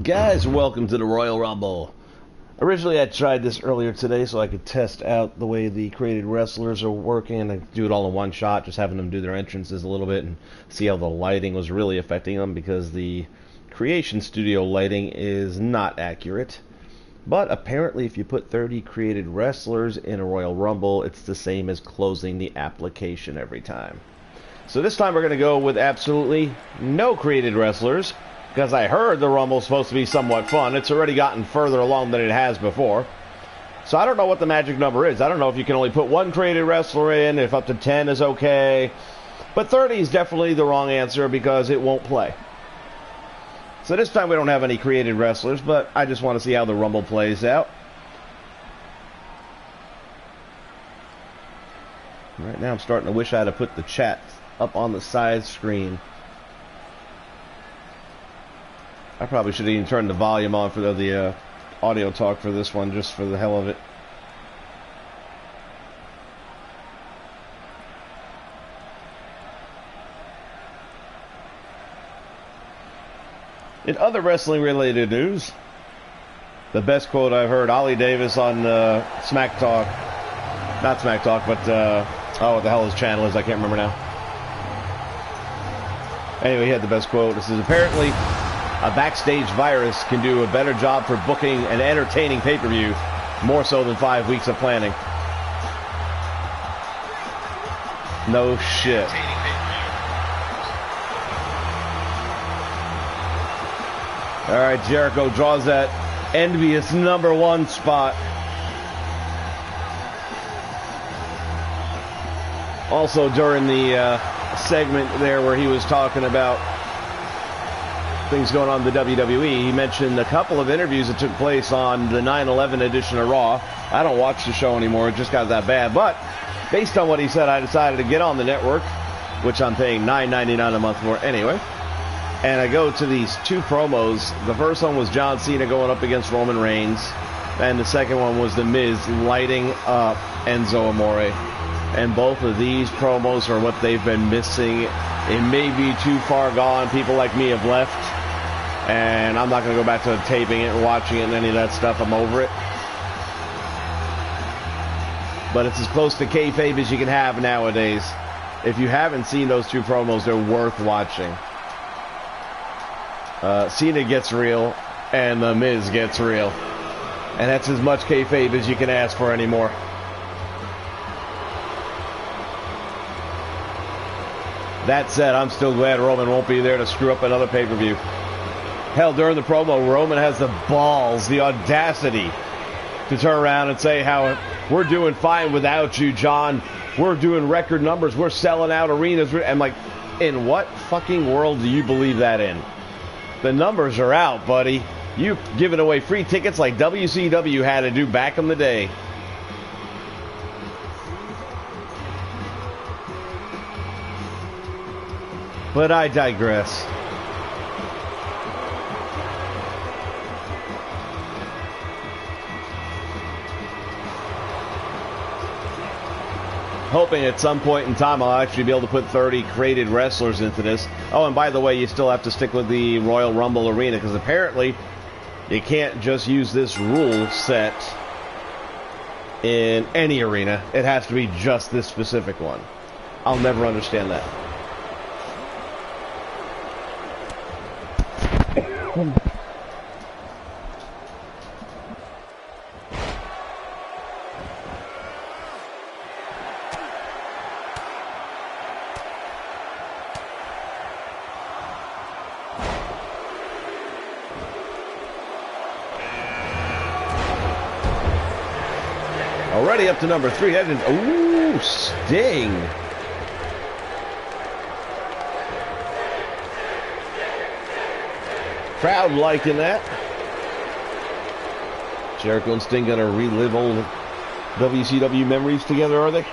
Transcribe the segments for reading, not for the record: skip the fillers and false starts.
Guys, welcome to the Royal Rumble. Originally, I tried this earlier today so I could test out the way the created wrestlers are working. I do it all in one shot, just having them do their entrances a little bit and see how the lighting was really affecting them, because the Creation Studio lighting is not accurate. But apparently, if you put 30 created wrestlers in a Royal Rumble, it's the same as closing the application every time. So this time we're going to go with absolutely no created wrestlers, because I heard the Rumble's supposed to be somewhat fun. It's already gotten further along than it has before. So I don't know what the magic number is. I don't know if you can only put one created wrestler in, if up to 10 is okay. But 30 is definitely the wrong answer because it won't play. So this time we don't have any created wrestlers, but I just want to see how the Rumble plays out. Right now I'm starting to wish I had put the chat up on the side screen. I probably should even turn the volume on for the audio talk for this one, just for the hell of it. In other wrestling-related news, the best quote I've heard, Ollie Davis on Smack Talk. Not Smack Talk, but, oh, what the hell his channel is, I can't remember now. Anyway, he had the best quote. This is, apparently, a backstage virus can do a better job for booking an entertaining pay-per-view, more so than 5 weeks of planning. No shit. All right, Jericho draws that envious #1 spot. Also, during the segment there where he was talking about things going on in the WWE, he mentioned a couple of interviews that took place on the 9/11 edition of Raw. I don't watch the show anymore. It just got that bad. But based on what he said, I decided to get on the network, which I'm paying $9.99 a month for anyway. And I go to these two promos. The first one was John Cena going up against Roman Reigns. And the second one was The Miz lighting up Enzo Amore. And both of these promos are what they've been missing. It may be too far gone. People like me have left. And I'm not going to go back to taping it and watching it and any of that stuff. I'm over it. But it's as close to kayfabe as you can have nowadays. If you haven't seen those two promos, they're worth watching. Cena gets real, and The Miz gets real. And that's as much kayfabe as you can ask for anymore. That said, I'm still glad Roman won't be there to screw up another pay-per-view. Hell, during the promo, Roman has the balls, the audacity to turn around and say how we're doing fine without you, John. We're doing record numbers. We're selling out arenas. I'm like, in what fucking world do you believe that in? The numbers are out, buddy. You giving away free tickets like WCW had to do back in the day. But I digress. Hoping at some point in time I'll actually be able to put 30 created wrestlers into this. Oh, and by the way, you still have to stick with the Royal Rumble arena, because apparently you can't just use this rule set in any arena. It has to be just this specific one. I'll never understand that. Already up to number 3. That is, ooh, Sting. Crowd liking that. Jericho and Sting gonna relive old WCW memories together, are they?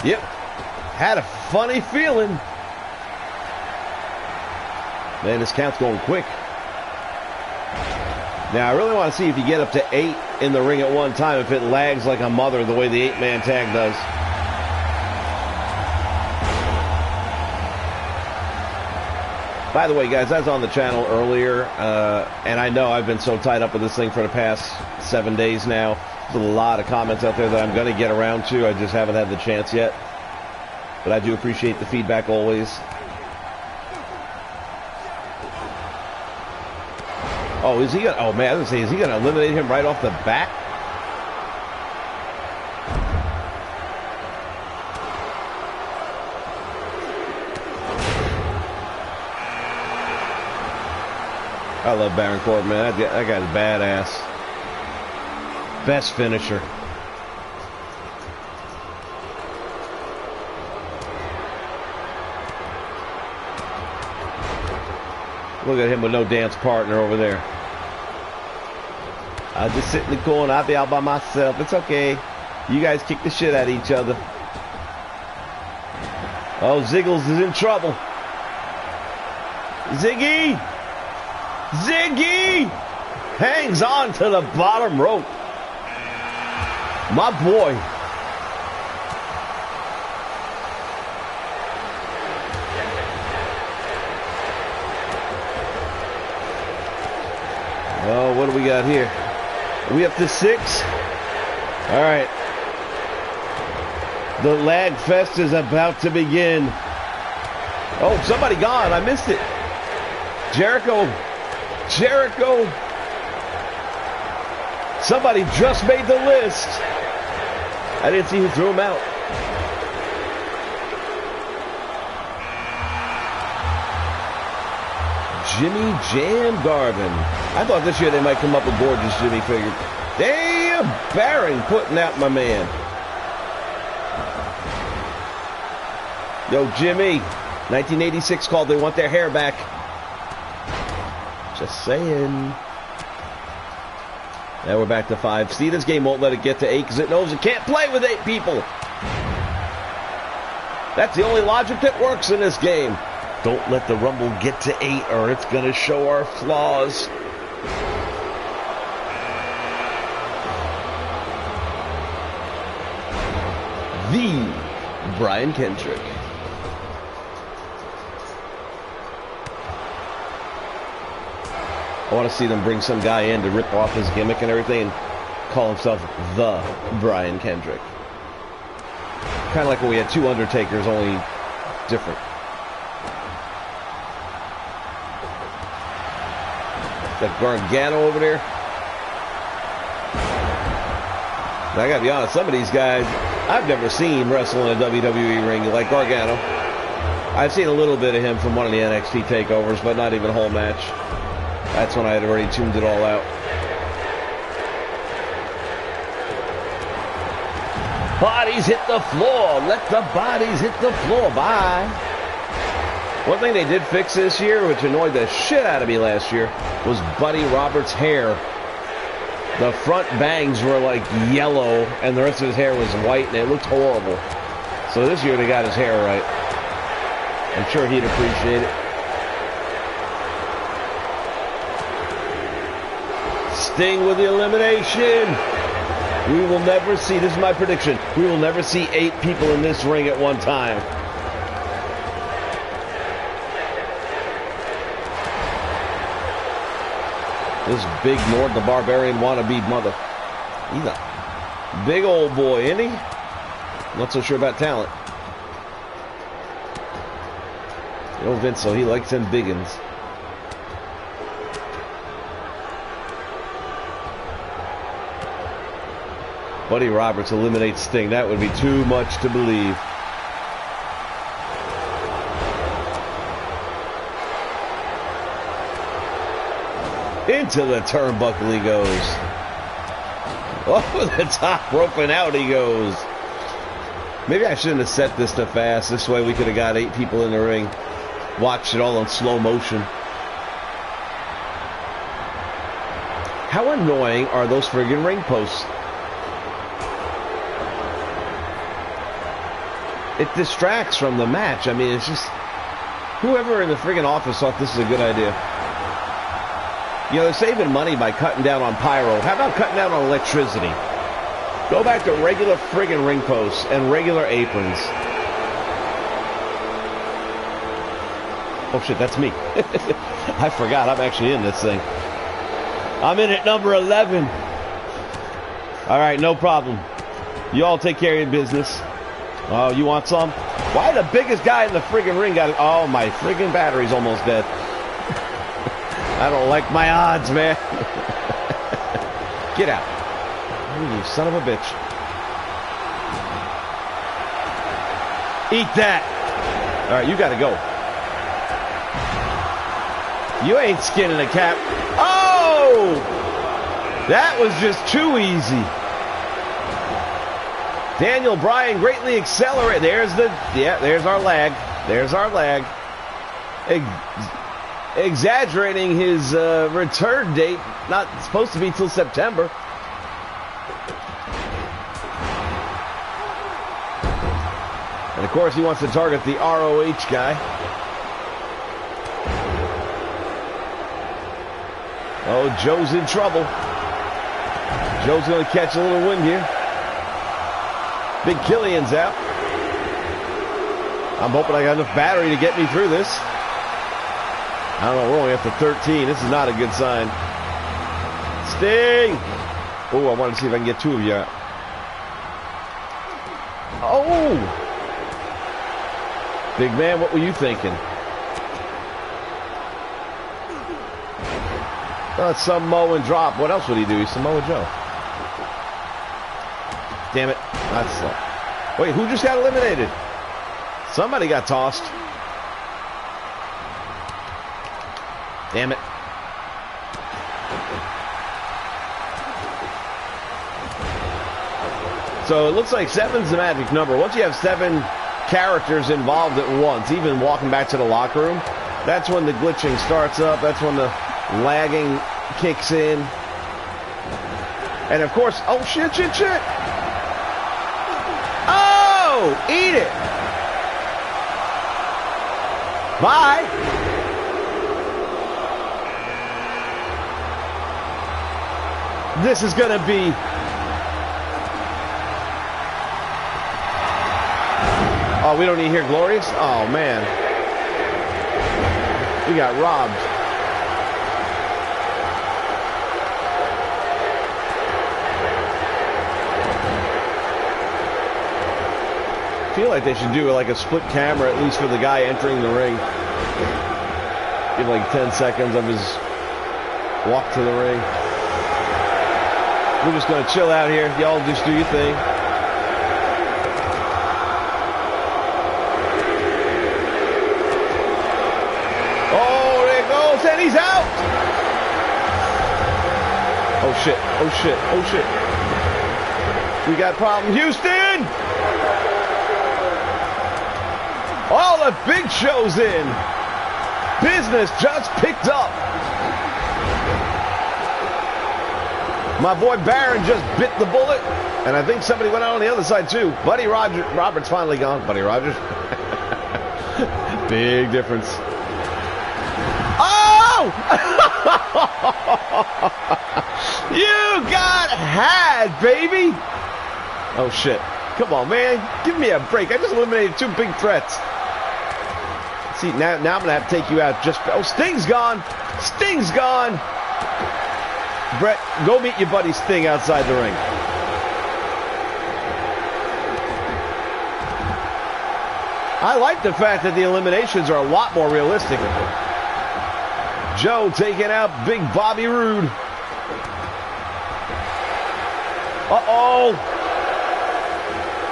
Yep. Had a funny feeling. Man, this count's going quick. Now, I really want to see if you get up to 8 in the ring at one time, if it lags like a mother the way the 8-man tag does. By the way, guys, I was on the channel earlier, and I know I've been so tied up with this thing for the past 7 days now. There's a lot of comments out there that I'm going to get around to. I just haven't had the chance yet. But I do appreciate the feedback always. Oh, is he going to... Oh, man, I was going to say, is he going to eliminate him right off the bat? I love Baron Corbin, man. That guy's badass. Best finisher. Look at him with no dance partner over there. I'll just sit in the corner. I'll be out by myself. It's okay. You guys kick the shit out of each other. Oh, Ziggles is in trouble. Ziggy! Ziggy hangs on to the bottom rope. My boy. Oh, what do we got here? Are we up to 6? All right. The lag fest is about to begin. Oh, somebody gone. I missed it. Jericho. Somebody just made the list. I didn't see who threw him out. Jimmy Jam Garvin. I thought this year they might come up with gorgeous Jimmy figure. Damn, Baron putting out my man. Yo, Jimmy. 1986 called. They want their hair back. Just saying. Now we're back to 5. See, this game won't let it get to 8 because it knows it can't play with 8 people. That's the only logic that works in this game. Don't let the Rumble get to 8 or it's going to show our flaws. The Brian Kendrick. I want to see them bring some guy in to rip off his gimmick and everything and call himself the Brian Kendrick. Kind of like when we had 2 Undertakers, only different. That Gargano over there. Now, I gotta be honest, some of these guys, I've never seen wrestle in a WWE ring like Gargano. I've seen a little bit of him from one of the NXT takeovers, but not even a whole match. That's when I had already tuned it all out. Bodies hit the floor. Let the bodies hit the floor. Bye. One thing they did fix this year, which annoyed the shit out of me last year, was Buddy Roberts' hair. The front bangs were like yellow, and the rest of his hair was white, and it looked horrible. So this year they got his hair right. I'm sure he'd appreciate it. Sting with the elimination. We will never see, this is my prediction, we will never see 8 people in this ring at one time. This big Nord the Barbarian wannabe mother. He's a big old boy, isn't he? Not so sure about talent. You know Vince, so he likes them biggins. Buddy Roberts eliminates Sting. That would be too much to believe. Into the turnbuckle he goes. Over the top rope and out he goes. Maybe I shouldn't have set this to fast. This way we could have got 8 people in the ring. Watched it all in slow motion. How annoying are those friggin' ring posts? It distracts from the match. I mean, it's just... Whoever in the friggin' office thought this is a good idea. You know, they're saving money by cutting down on pyro. How about cutting down on electricity? Go back to regular friggin' ring posts and regular aprons. Oh shit, that's me. I forgot I'm actually in this thing. I'm in at number 11. Alright, no problem. You all take care of your business. Oh, you want some? Why the biggest guy in the friggin' ring got it? Oh, my friggin' battery's almost dead. I don't like my odds, man. Get out. You son of a bitch. Eat that. Alright, you gotta go. You ain't skinning a cat. Oh! That was just too easy. Daniel Bryan greatly accelerated. There's our lag. There's our lag. Exaggerating his return date. Not supposed to be till September. And of course he wants to target the ROH guy. Oh, Joe's in trouble. Joe's going to catch a little wind here. Big Killian's out. I'm hoping I got enough battery to get me through this. I don't know, we're only up to 13. This is not a good sign. Sting! Oh, I want to see if I can get two of you out. Oh! Big man, what were you thinking? Samoan drop. What else would he do? He's Samoa Joe. Damn it. That's slow. Wait, who just got eliminated? Somebody got tossed. Damn it. So it looks like 7's the magic number. Once you have 7 characters involved at once, even walking back to the locker room, that's when the glitching starts up. That's when the lagging kicks in. And of course, oh shit. Oh, eat it. Bye. This is going to be... Oh, we don't need to hear Glorious? Oh, man. We got robbed. I feel like they should do like a split camera, at least for the guy entering the ring. Give like 10 seconds of his walk to the ring. We're just going to chill out here. Y'all just do your thing. Oh, there it goes. And he's out. Oh, shit. Oh, shit. Oh, shit. We got problems. Houston! All the big show's in. Business just picked up. My boy Baron just bit the bullet, and I think somebody went out on the other side too. Buddy Roberts finally gone. Buddy Rogers. Big difference. Oh! You got had, baby. Oh shit. Come on, man. Give me a break. I just eliminated 2 big threats. See, now I'm going to have to take you out just... Oh, Sting's gone. Sting's gone. Brett, go meet your buddy Sting outside the ring. I like the fact that the eliminations are a lot more realistic. Joe taking out Big Bobby Roode. Uh-oh.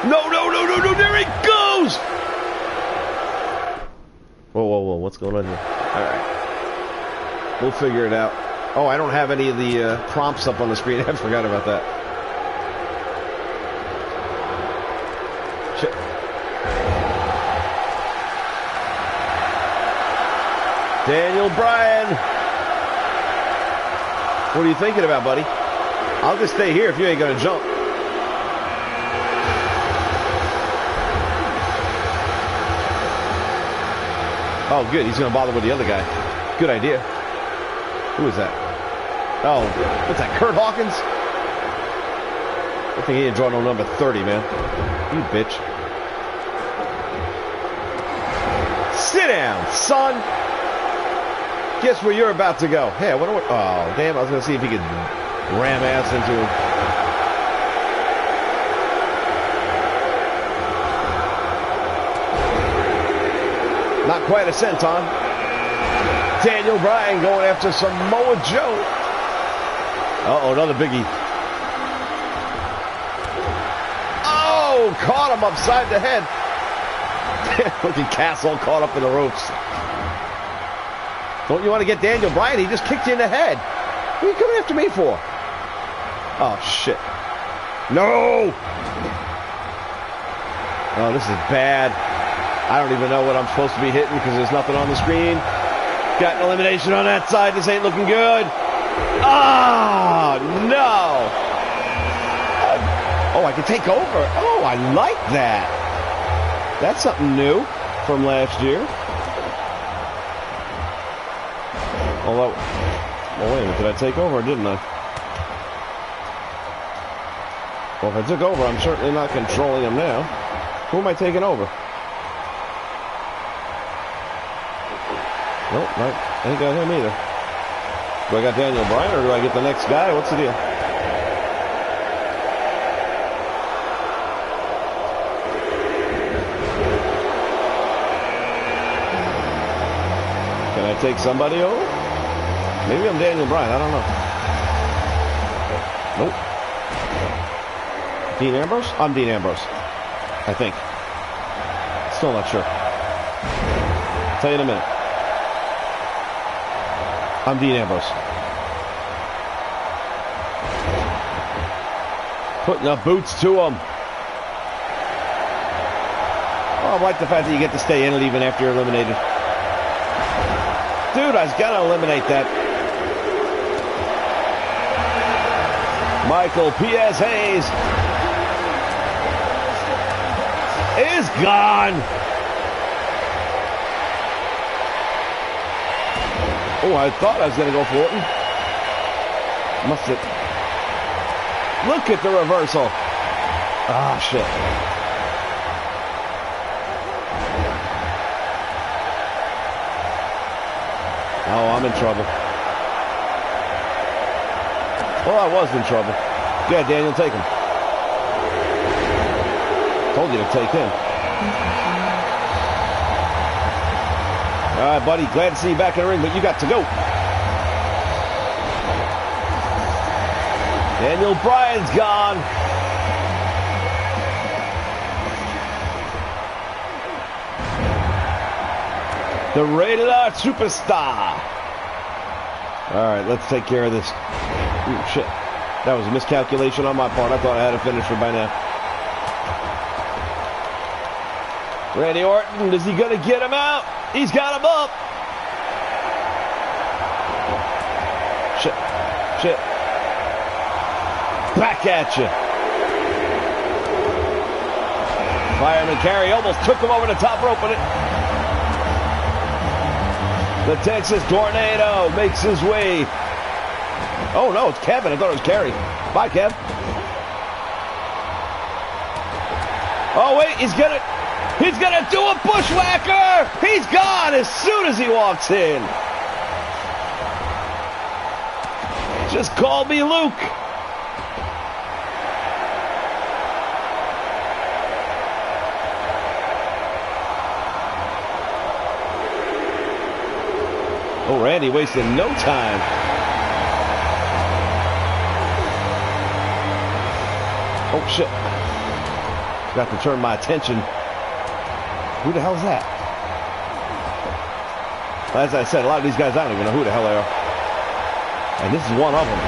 No, there he goes! Whoa, what's going on here? Alright. We'll figure it out. Oh, I don't have any of the prompts up on the screen. I forgot about that. Shit. Daniel Bryan. What are you thinking about, buddy? I'll just stay here if you ain't gonna jump. Oh, good. He's going to bother with the other guy. Good idea. Who is that? Oh, what's that? Kurt Hawkins? I think he didn't draw no number 30, man. You bitch. Sit down, son. Guess where you're about to go. Hey, I wonder what... Oh, damn, I was going to see if he could ram ass into him. Not quite a senton. Daniel Bryan going after Samoa Joe. Uh-oh, another biggie. Oh, caught him upside the head. Look at Castle caught up in the ropes. Don't you want to get Daniel Bryan? He just kicked you in the head. What are you coming after me for? Oh, shit. No! Oh, this is bad. I don't even know what I'm supposed to be hitting because there's nothing on the screen. Got an elimination on that side. This ain't looking good. Oh, no. Oh, I can take over. Oh, I like that. That's something new from last year. Although, well, wait a minute. Did I take over or didn't I? Well, if I took over, I'm certainly not controlling him now. Who am I taking over? Nope, I ain't got him either. Do I got Daniel Bryan or do I get the next guy? What's the deal? Can I take somebody over? Maybe I'm Daniel Bryan. I don't know. Nope. Dean Ambrose? I'm Dean Ambrose. I think. Still not sure. I'll tell you in a minute. I'm Dean Ambrose. Putting up boots to him. Oh, I like the fact that you get to stay in it even after you're eliminated. Dude, I was gonna eliminate that. Michael P.S. Hayes is gone. Oh, I thought I was going to go for Orton. Must have. Look at the reversal. Ah, shit. Oh, I'm in trouble. Well, I was in trouble. Yeah, Daniel, take him. Told you to take him. All right, buddy. Glad to see you back in the ring, but you got to go. Daniel Bryan's gone. The Rated R Superstar. All right, let's take care of this. Ooh, shit. That was a miscalculation on my part. I thought I had a finisher by now. Randy Orton, is he going to get him out? He's got him up. Shit. Shit. Back at you. Fireman carry almost took him over the top rope with it. The Texas Tornado makes his way. Oh no, it's Kevin. I thought it was Kerry. Bye, Kev. Oh wait, he's gonna do a bushwhacker! He's gone as soon as he walks in. Just call me Luke. Oh, Randy wasted no time. Oh, shit. Got to turn my attention. Who the hell is that? As I said, a lot of these guys, I don't even know who the hell they are. And this is one of them.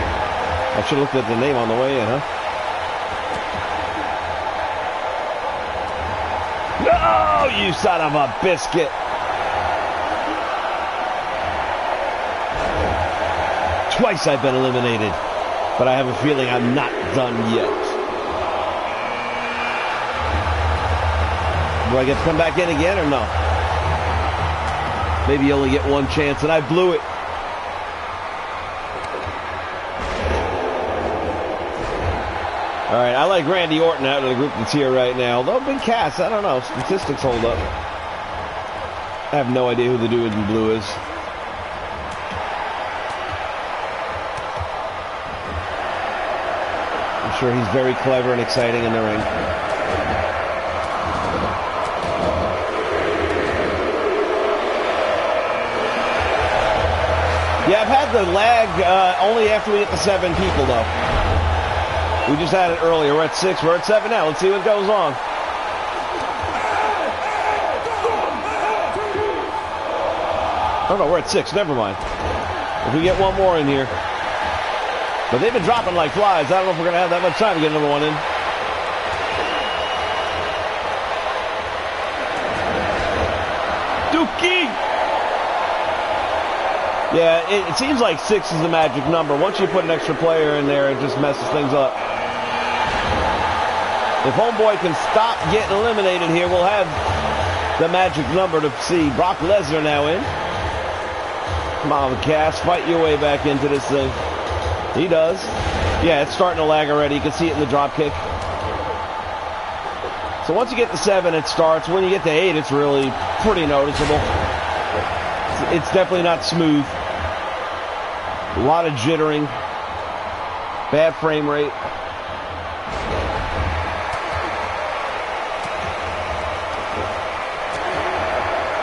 I should have looked at the name on the way in, huh? No, you son of a biscuit. Twice I've been eliminated, but I have a feeling I'm not done yet. Do I get to come back in again or no? Maybe you only get one chance and I blew it. All right, I like Randy Orton out of the group that's here right now. Although Big Cass, I don't know. Statistics hold up. I have no idea who the dude in blue is. I'm sure he's very clever and exciting in the ring. Yeah, I've had the lag only after we hit the 7 people, though. We just had it earlier. We're at 6. We're at 7 now. Let's see what goes on. Oh, no, we're at 6. Never mind. If we get one more in here. But they've been dropping like flies. I don't know if we're going to have that much time to get another one in. Dookie! Yeah, it seems like 6 is the magic number. Once you put an extra player in there, it just messes things up. If Homeboy can stop getting eliminated here, we'll have the magic number to see. Brock Lesnar now in. Come on, Cass, fight your way back into this thing. He does. Yeah, it's starting to lag already. You can see it in the drop kick. So once you get to 7, it starts. When you get to 8, it's really pretty noticeable. It's definitely not smooth. A lot of jittering. Bad frame rate.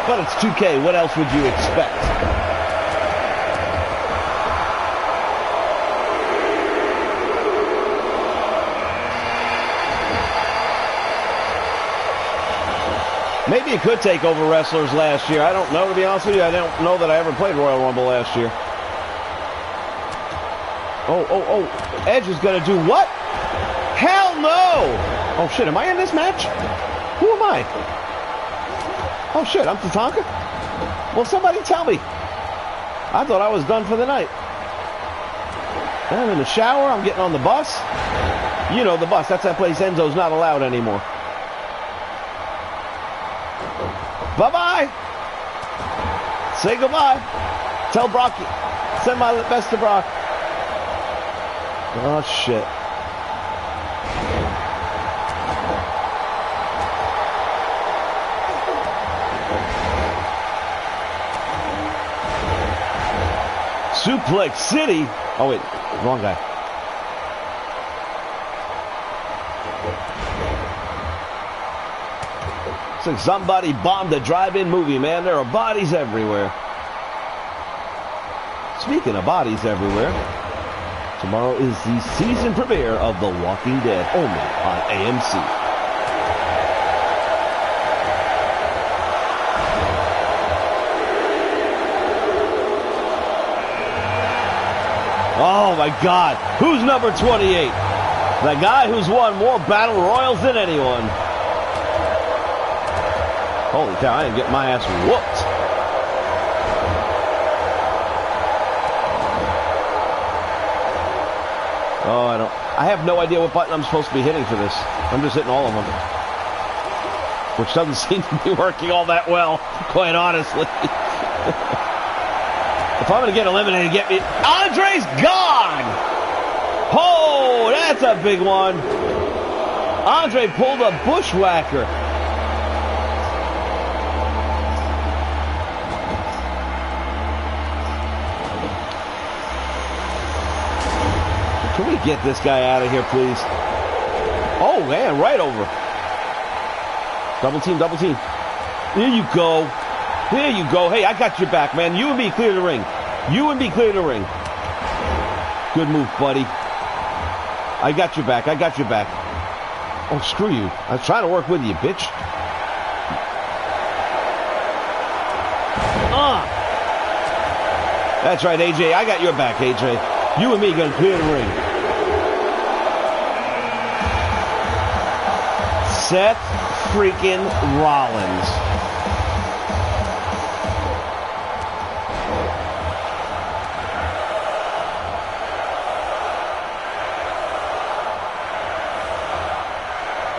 But it's 2K. What else would you expect? Maybe it could take over wrestlers last year. I don't know, to be honest with you. I don't know that I ever played Royal Rumble last year. Oh. Edge is going to do what? Hell no! Oh, shit. Am I in this match? Who am I? Oh, shit. I'm Tatanka? Well, somebody tell me. I thought I was done for the night. I'm in the shower. I'm getting on the bus. You know, the bus. That's that place Enzo's not allowed anymore. Bye-bye. Say goodbye. Tell Brock. Send my best to Brock. Oh, shit. Suplex City. Oh, wait. Wrong guy. It's like somebody bombed a drive-in movie, man. There are bodies everywhere. Speaking of bodies everywhere, tomorrow is the season premiere of The Walking Dead, only on AMC. Oh my God, who's number 28? The guy who's won more battle royals than anyone. Holy cow, I didn't get my ass whooped. Oh, I have no idea what button I'm supposed to be hitting for this. I'm just hitting all of them. Which doesn't seem to be working all that well, quite honestly. If I'm going to get eliminated, get me. Andre's gone! Oh, that's a big one. Andre pulled a bushwhacker. Can we get this guy out of here, please? Oh, man, right over. Double team, double team. There you go. There you go. Hey, I got your back, man. You and me clear the ring. You and me clear the ring. Good move, buddy. I got your back. I got your back. Oh, screw you. I was trying to work with you, bitch. That's right, AJ. I got your back, AJ. You and me gonna clear the ring. Seth freaking Rollins.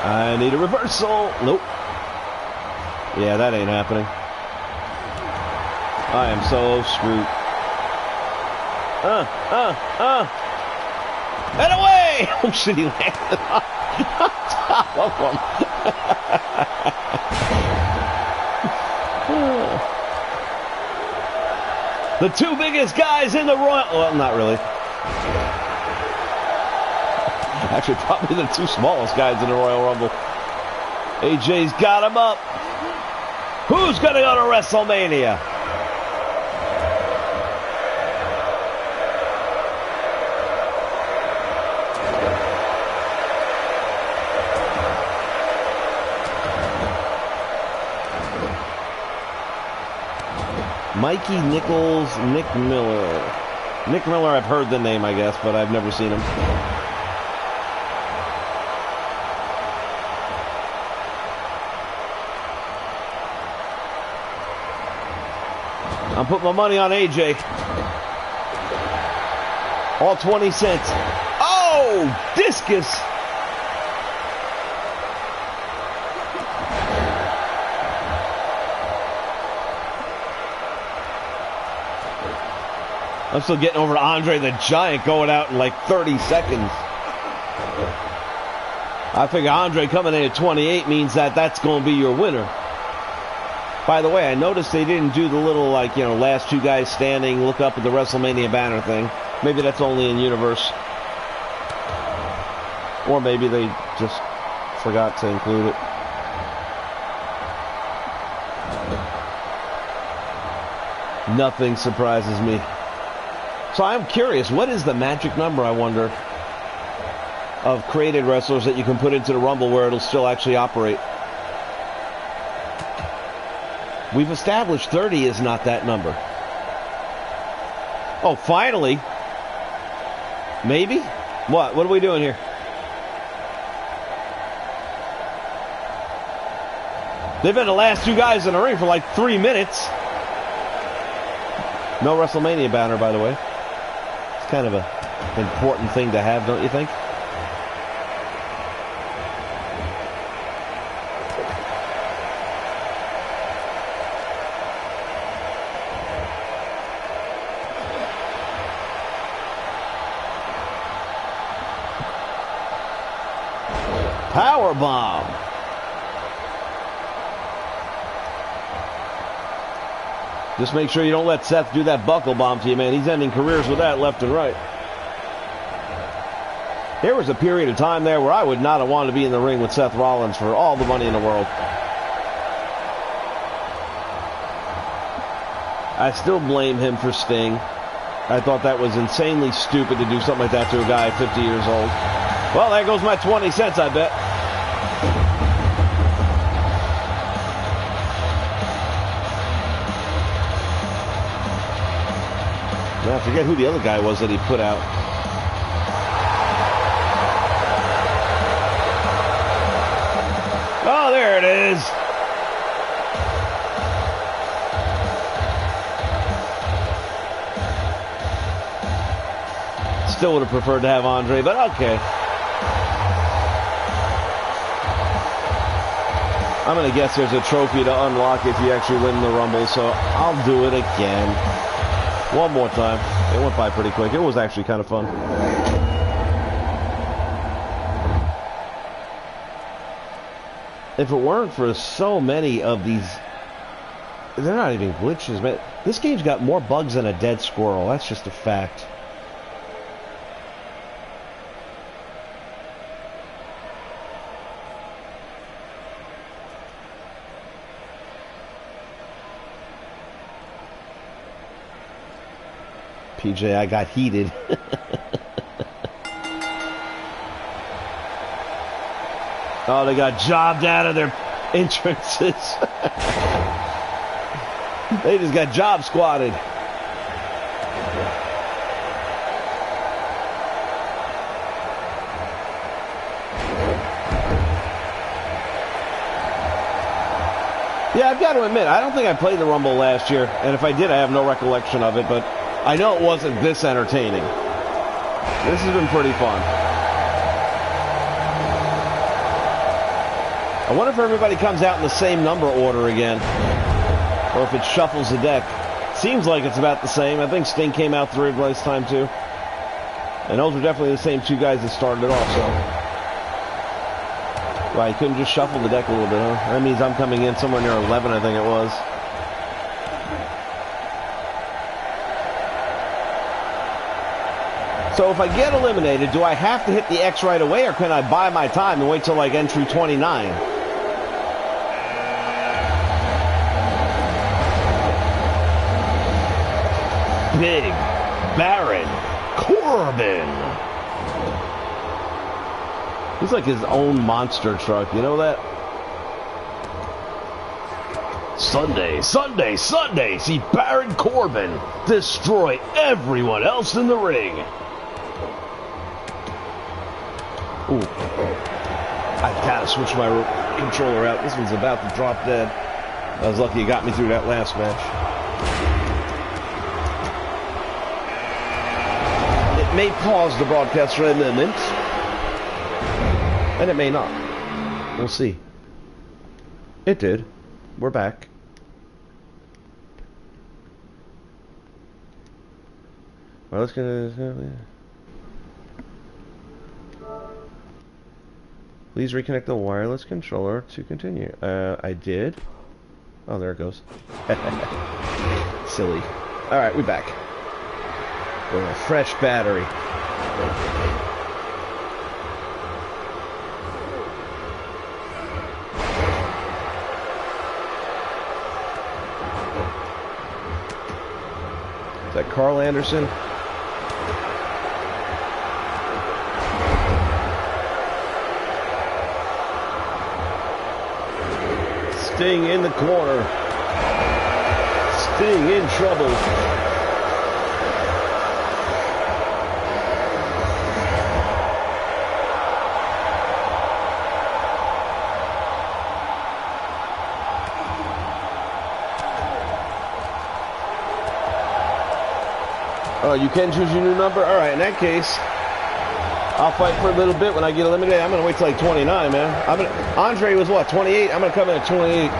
I need a reversal. Nope. Yeah, that ain't happening. I am so screwed. And away! Oh shit, he landed on top of him. The two biggest guys in the Royal... Well, not really. Actually, probably the two smallest guys in the Royal Rumble. AJ's got him up. Who's going to go to WrestleMania? Mikey Nichols, Nick Miller. Nick Miller, I've heard the name, I guess, but I've never seen him. I'm putting my money on AJ. All 20 cents. Oh, discus. I'm still getting over to Andre the Giant going out in like 30 seconds. I figure Andre coming in at 28 means that that's going to be your winner. By the way, I noticed they didn't do the little, like, you know, last two guys standing, look up at the WrestleMania banner thing. Maybe that's only in Universe. Or maybe they just forgot to include it. Nothing surprises me. So I'm curious, what is the magic number, I wonder, of created wrestlers that you can put into the Rumble where it'll still actually operate? We've established 30 is not that number. Oh, finally. Maybe? What? What are we doing here? They've been the last two guys in the ring for like 3 minutes. No WrestleMania banner, by the way. It's kind of an important thing to have, don't you think? Powerbomb. Just make sure you don't let Seth do that buckle bomb to you, man. He's ending careers with that left and right. There was a period of time there where I would not have wanted to be in the ring with Seth Rollins for all the money in the world. I still blame him for Sting. I thought that was insanely stupid to do something like that to a guy 50 years old. Well, there goes my 20 cents, I bet. I forget who the other guy was that he put out. Oh, there it is. Still would have preferred to have Andre, but okay. I'm going to guess there's a trophy to unlock if you actually win the Rumble, so I'll do it again. One more time. It went by pretty quick. It was actually kind of fun. If it weren't for so many of these, they're not even glitches, man. This game's got more bugs than a dead squirrel. That's just a fact. PJ, I got heated. Oh, they got jobbed out of their entrances. They just got job squatted. Yeah, I've got to admit, I don't think I played the Rumble last year, and if I did, I have no recollection of it, but I know it wasn't this entertaining. This has been pretty fun. I wonder if everybody comes out in the same number order again, or if it shuffles the deck. Seems like it's about the same. I think Sting came out third last time too. And those were definitely the same two guys that started it off, so. Wow, you couldn't just shuffle the deck a little bit, huh? That means I'm coming in somewhere near 11, I think it was. So if I get eliminated, do I have to hit the X right away, or can I buy my time and wait till like entry 29? Big Baron Corbin. He's like his own monster truck, you know that? Sunday, Sunday, Sunday, see Baron Corbin destroy everyone else in the ring. Ooh. I gotta switch my controller out. This one's about to drop dead. I was lucky it got me through that last match. It may pause the broadcast for a moment, and it may not. We'll see. It did. We're back. Well, let's go. Please reconnect the wireless controller to continue. I did. Oh, there it goes. Silly. Alright, we're back. With a fresh battery. Is that Carl Anderson? Sting in the corner. Sting in trouble. Oh, you can choose your new number? Alright, in that case, I'll fight for a little bit. When I get eliminated, I'm going to wait till like 29, man. Andre was what, 28? I'm going to come in at 28.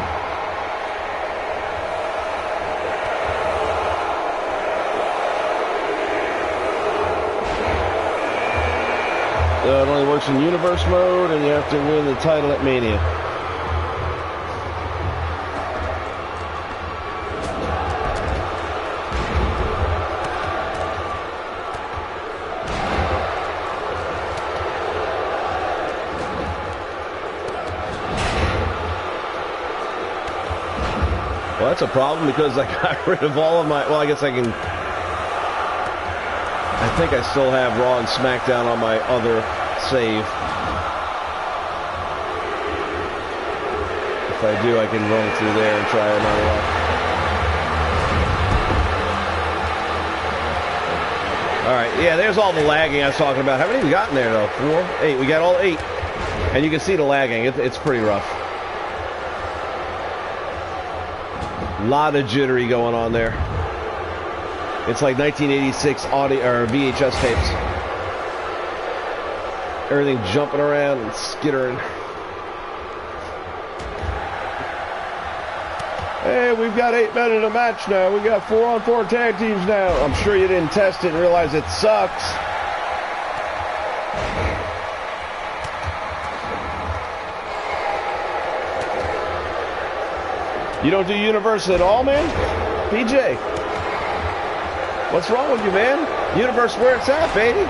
It only works in universe mode, and you have to win the title at Mania. Well, that's a problem because I got rid of all of my... Well, I guess I can... I think I still have Raw and SmackDown on my other save. If I do, I can run through there and try another one. Alright, yeah, there's all the lagging I was talking about. How many we got in there, though? 4? 8. We got all 8. And you can see the lagging. It's pretty rough. A lot of jittery going on there. It's like 1986 audio or VHS tapes. Everything jumping around and skittering. Hey, we've got 8 men in a match now. We got 4-on-4 tag teams now. I'm sure you didn't test it and realize it sucks. You don't do Universe at all, man? PJ, what's wrong with you, man? Universe where it's at, baby.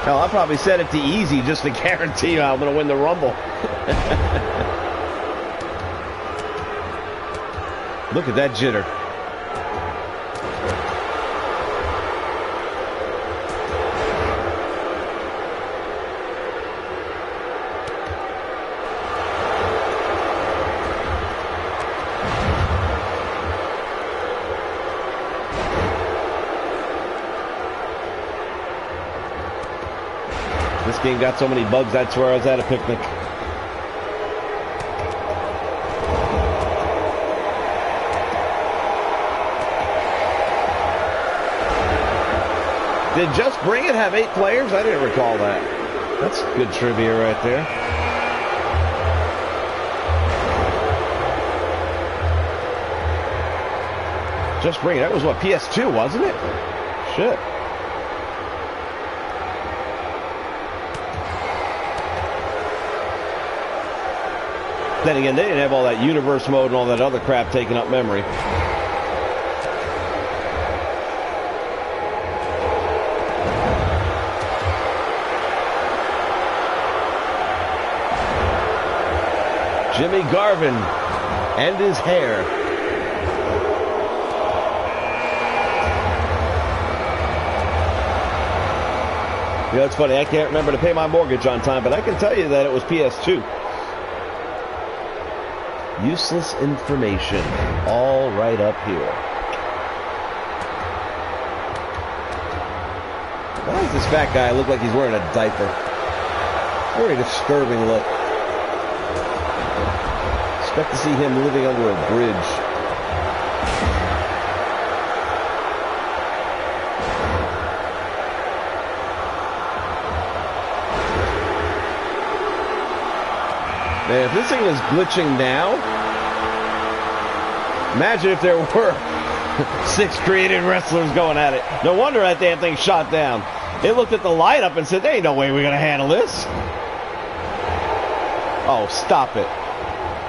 Hell, I probably set it to easy just to guarantee I'm going to win the Rumble. Look at that jitter. This game got so many bugs, I swear I was at a picnic. Did Just Bring It have 8 players? I didn't recall that. That's good trivia right there. Just Bring It. That was what, PS2, wasn't it? Shit. Then again, they didn't have all that universe mode and all that other crap taking up memory. Jimmy Garvin and his hair. You know, it's funny, I can't remember to pay my mortgage on time, but I can tell you that it was PS2. Useless information, all right up here. Why does this fat guy look like he's wearing a diaper? Very disturbing look. Expect to see him living under a bridge. Man, if this thing is glitching now, imagine if there were 6 created wrestlers going at it. No wonder that damn thing shot down. It looked at the lineup and said, there ain't no way we're going to handle this. Oh, stop it.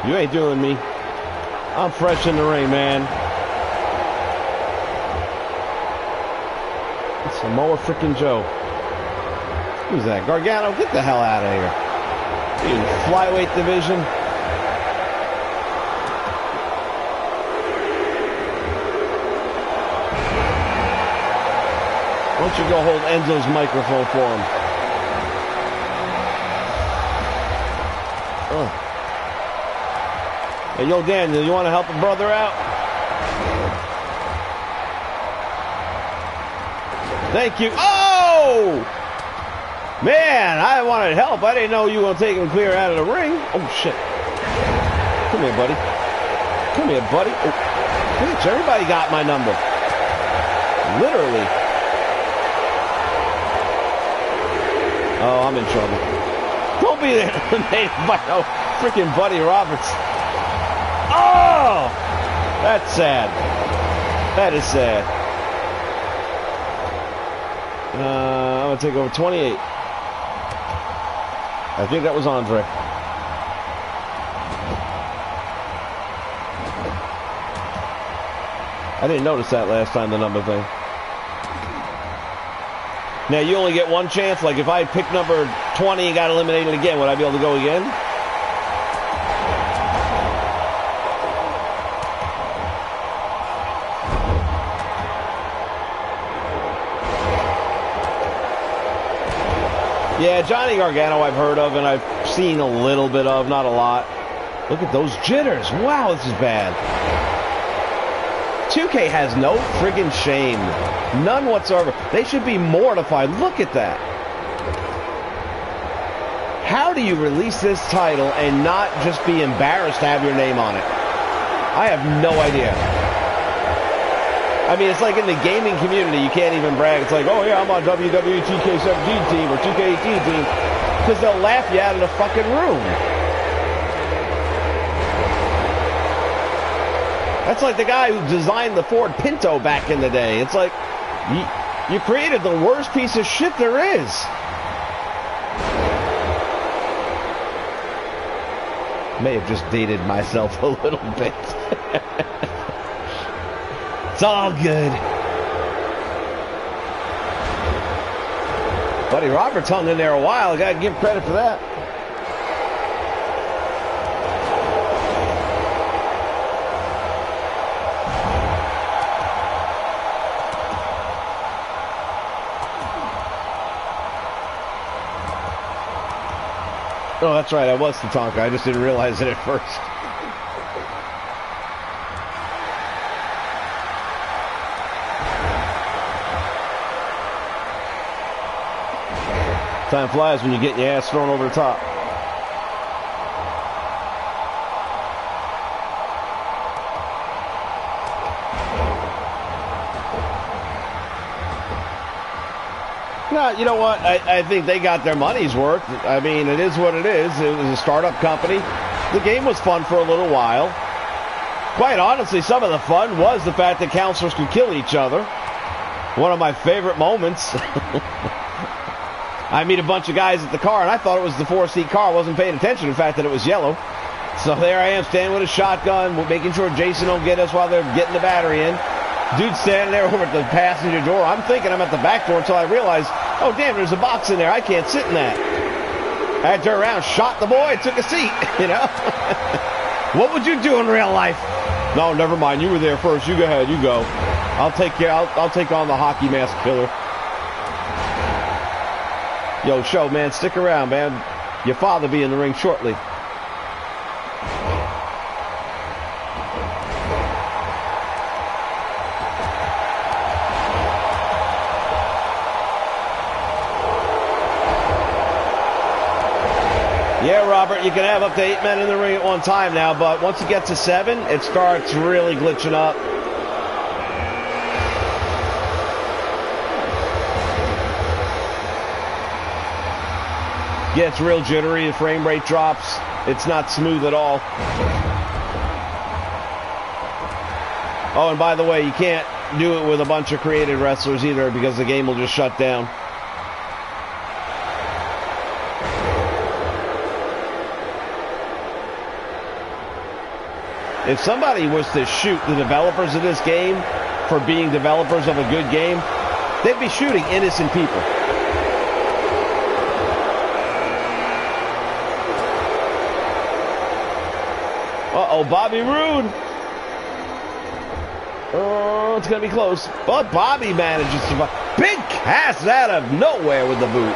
You ain't doing me. I'm fresh in the ring, man. It's Samoa frickin' Joe. Who's that? Gargano? Get the hell out of here. You flyweight division. Why don't you go hold Enzo's microphone for him? Oh. Hey, yo, Daniel, you want to help a brother out? Thank you. Oh! Man, I wanted help. I didn't know you were going to take him clear out of the ring. Oh, shit. Come here, buddy. Come here, buddy. Oh. Bitch, everybody got my number. Literally. Oh, I'm in trouble. Don't be eliminated by no freaking Buddy Roberts. Oh! That's sad. That is sad. I'm going to take over 28. I think that was Andre. I didn't notice that last time, the number thing. Now, you only get one chance. Like, if I pick number 20 and got eliminated again, would I be able to go again? Yeah, Johnny Gargano I've heard of and I've seen a little bit of, not a lot. Look at those jitters. Wow, this is bad. 2K has no friggin' shame. None whatsoever. They should be mortified. Look at that. How do you release this title and not just be embarrassed to have your name on it? I have no idea. I mean, it's like in the gaming community, you can't even brag. It's like, oh yeah, I'm on WWE2K18 team or 2K18 team, because they'll laugh you out of the fucking room. That's like the guy who designed the Ford Pinto back in the day. It's like, you created the worst piece of shit there is. May have just dated myself a little bit. It's all good. Buddy Roberts hung in there a while. I gotta give credit for that. Oh, that's right. I was Tatanka. I just didn't realize it at first. Time flies when you get your ass thrown over the top. No, you know what? I think they got their money's worth. I mean, it is what it is. It was a startup company. The game was fun for a little while. Quite honestly, some of the fun was the fact that counselors could kill each other. One of my favorite moments. I meet a bunch of guys at the car, and I thought it was the 4-seat car. I wasn't paying attention to the fact that it was yellow. So there I am, standing with a shotgun, making sure Jason don't get us while they're getting the battery in. Dude standing there over at the passenger door. I'm thinking I'm at the back door until I realize, oh, damn, there's a box in there. I can't sit in that. I had to turn around, shot the boy, and took a seat, you know? What would you do in real life? No, never mind. You were there first. You go ahead. You go. I'll take on the hockey mask killer. Yo, show, man. Stick around, man. Your father be in the ring shortly. Yeah, Robert, you can have up to 8 men in the ring at one time now, but once you get to 7, it starts really glitching up. Gets real jittery, the frame rate drops. It's not smooth at all. Oh, and by the way, you can't do it with a bunch of created wrestlers either because the game will just shut down. If somebody was to shoot the developers of this game for being developers of a good game, they'd be shooting innocent people. Uh-oh, Bobby Roode. Oh, it's going to be close. But Bobby manages to... Big cast out of nowhere with the boot.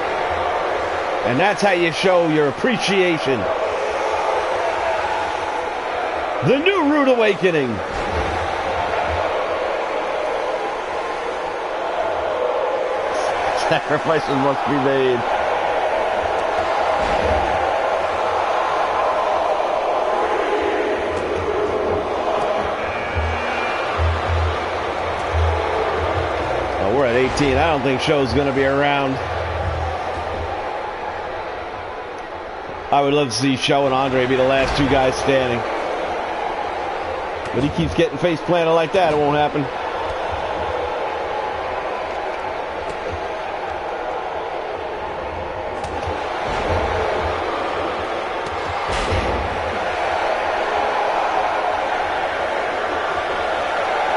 And that's how you show your appreciation. The new Rude Awakening. Sacrifices must be made. Oh, we're at 18. I don't think Show's going to be around. I would love to see Show and Andre be the last 2 guys standing. But he keeps getting face planted like that. It won't happen.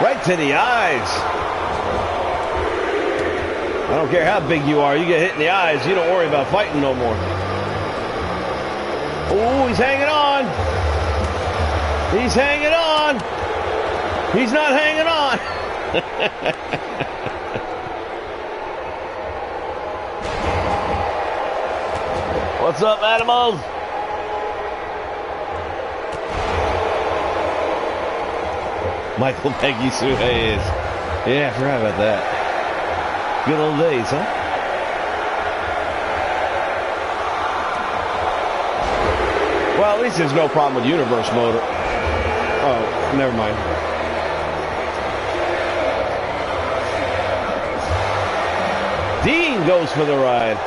Right to the eyes. I don't care how big you are. You get hit in the eyes, you don't worry about fighting no more. Oh, he's hanging on. He's hanging on. He's not hanging on. What's up, animals? Michael Peggy Sue Hayes. Yeah, I forgot about that. Good old days, huh? Well, at least there's no problem with Universe Motor. Oh, never mind. Dean goes for the ride.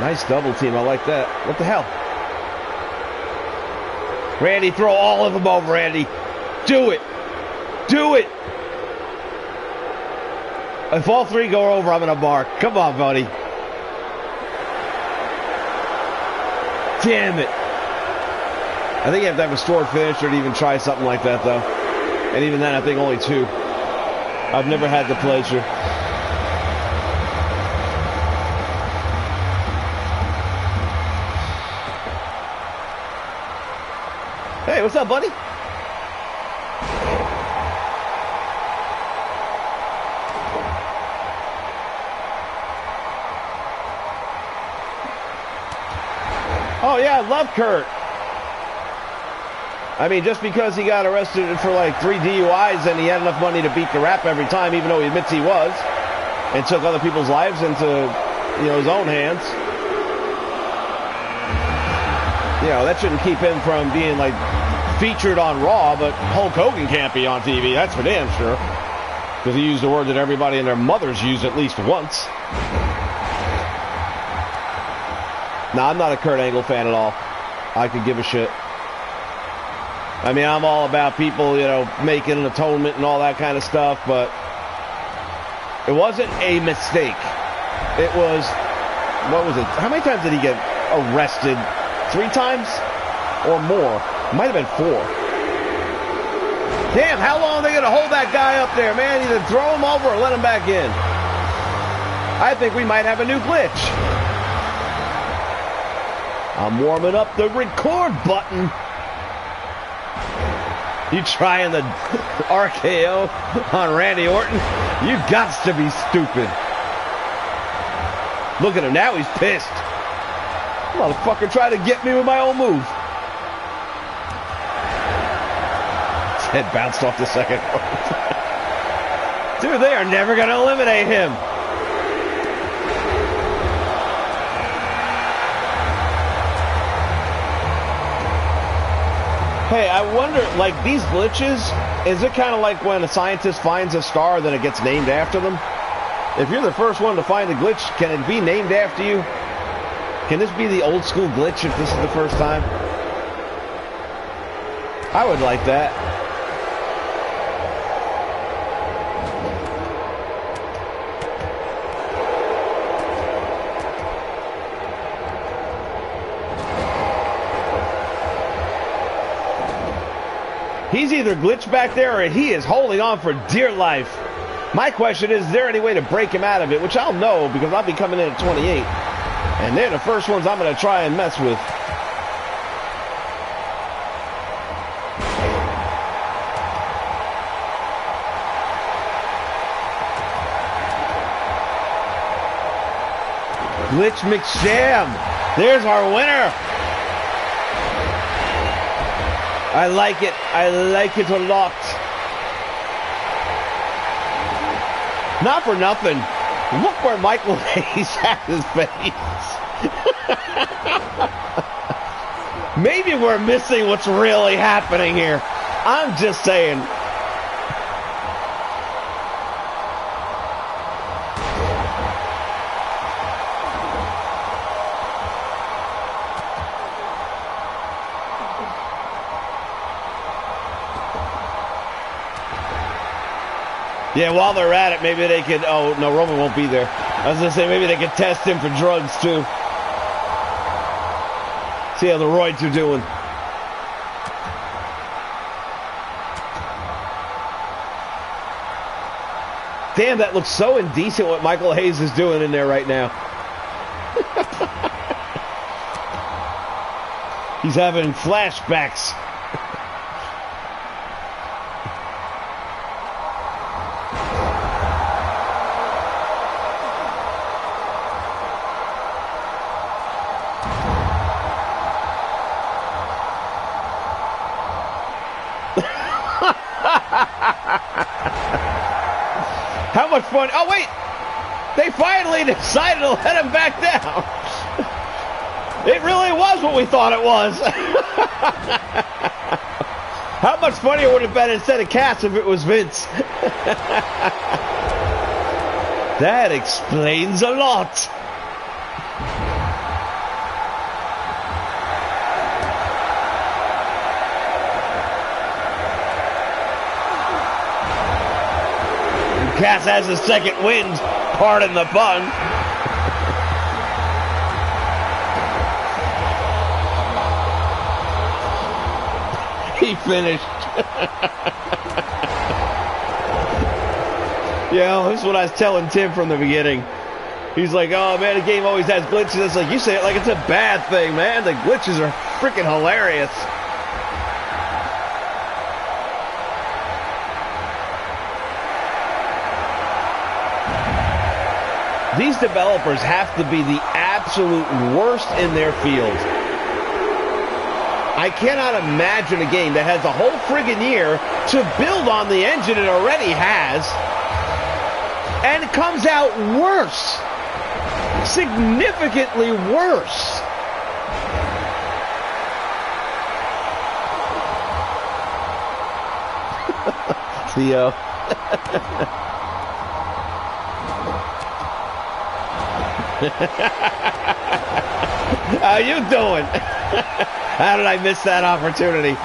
Nice double team. I like that. What the hell? Randy, throw all of them over, Randy. Do it. Do it. If all 3 go over, I'm going to bark. Come on, buddy. Damn it. I think you have to have a stored finisher to even try something like that, though. And even then, I think only 2. I've never had the pleasure. Hey, what's up, buddy? Oh, yeah, I love Kurt. I mean, just because he got arrested for like 3 DUIs and he had enough money to beat the rap every time, even though he admits he was, and took other people's lives into, you know, his own hands. You know, that shouldn't keep him from being like featured on Raw, but Hulk Hogan can't be on TV. That's for damn sure. Because he used a word that everybody and their mothers use at least once. No, I'm not a Kurt Angle fan at all. I could give a shit. I mean, I'm all about people, you know, making an atonement and all that kind of stuff, but it wasn't a mistake. It was, what was it? How many times did he get arrested 3 times or more. Might have been 4. Damn, how long are they going to hold that guy up there, man? Either throw him over or let him back in. I think we might have a new glitch. I'm warming up the record button. You trying the RKO on Randy Orton? You gots to be stupid. Look at him now, he's pissed. Motherfucker tried to get me with my own move. His head bounced off the second rope. Dude, they are never going to eliminate him. Hey, I wonder, like, these glitches, is it kind of like when a scientist finds a star, then it gets named after them? If you're the first one to find a glitch, can it be named after you? Can this be the old school glitch if this is the first time? I would like that. He's either glitched back there or he is holding on for dear life. My question is there any way to break him out of it? Which I'll know because I'll be coming in at 28. And they're the first ones I'm going to try and mess with. Glitch McSham. There's our winner. I like it. I like it a lot. Not for nothing. Look where Michael Hayes has his face. Maybe we're missing what's really happening here. I'm just saying. Yeah, while they're at it, maybe they could... Oh, no, Roman won't be there. I was going to say, maybe they could test him for drugs, too. See how the roids are doing. Damn, that looks so indecent what Michael Hayes is doing in there right now. He's having flashbacks. How much fun. Oh, wait. They finally decided to let him back down. It really was what we thought it was. How much funnier would it have been instead of Cass if it was Vince? That explains a lot. Cass has his second wind, pardon the pun. He finished. Yeah, this is what I was telling Tim from the beginning. He's like, oh man, the game always has glitches. It's like, you say it like it's a bad thing, man. The glitches are freaking hilarious. These developers have to be the absolute worst in their field. I cannot imagine a game that has a whole friggin' year to build on the engine it already has, and it comes out worse. Significantly worse. Theo. How you doing? How did I miss that opportunity?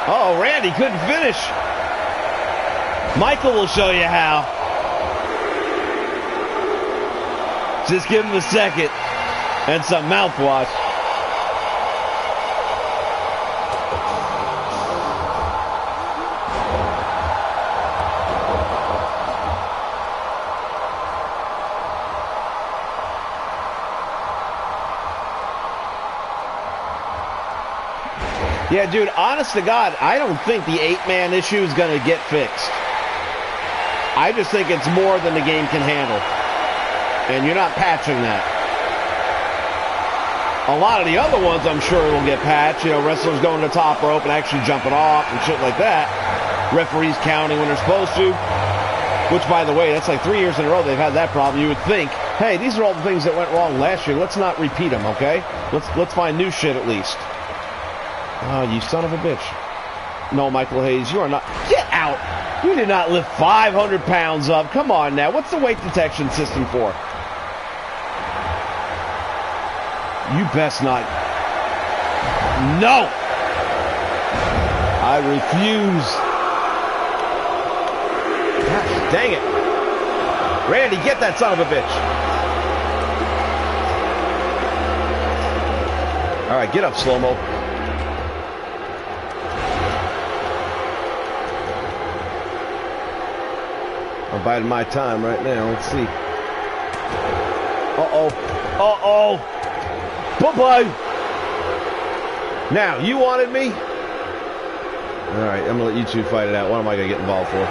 Oh, Randy couldn't finish. Michael will show you how. Just give him a second and some mouthwash. Yeah, dude, honest to God, I don't think the 8-man issue is going to get fixed. I just think it's more than the game can handle. And you're not patching that. A lot of the other ones, I'm sure, will get patched. You know, wrestlers going to the top rope and actually jumping off and shit like that. Referees counting when they're supposed to. Which, by the way, that's like 3 years in a row they've had that problem. You would think, hey, these are all the things that went wrong last year. Let's not repeat them, okay? Let's find new shit at least. Oh, you son of a bitch. No, Michael Hayes, you are not... Get out! You did not lift 500 pounds up. Come on now. What's the weight detection system for? You best not. No! I refuse. Gosh, dang it. Randy, get that son of a bitch. All right, get up, slow-mo. I'm biding my time right now. Let's see. Uh-oh. Uh-oh. Bye-bye. Now, you wanted me? All right, I'm going to let you two fight it out. What am I going to get involved for?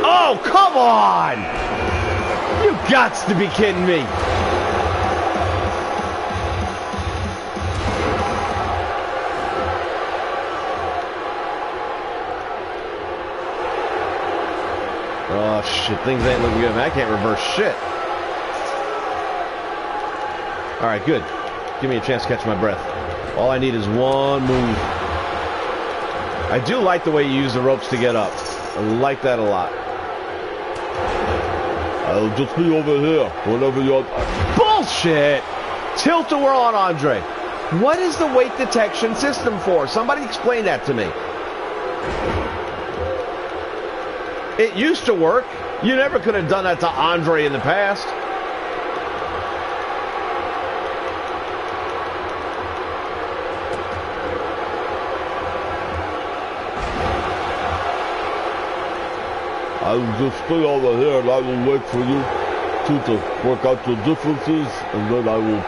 Oh, come on! You gots to be kidding me. Oh, shit. Things ain't looking good. I can't reverse shit. All right, good. Give me a chance to catch my breath. All I need is one move. I do like the way you use the ropes to get up. I like that a lot. I'll just be over here. Whatever you're... Bullshit! Tilt-a-whirl on Andre. What is the weight detection system for? Somebody explain that to me. It used to work. You never could have done that to Andre in the past. I will just stay over here and I will wait for you to work out the differences, and then I will...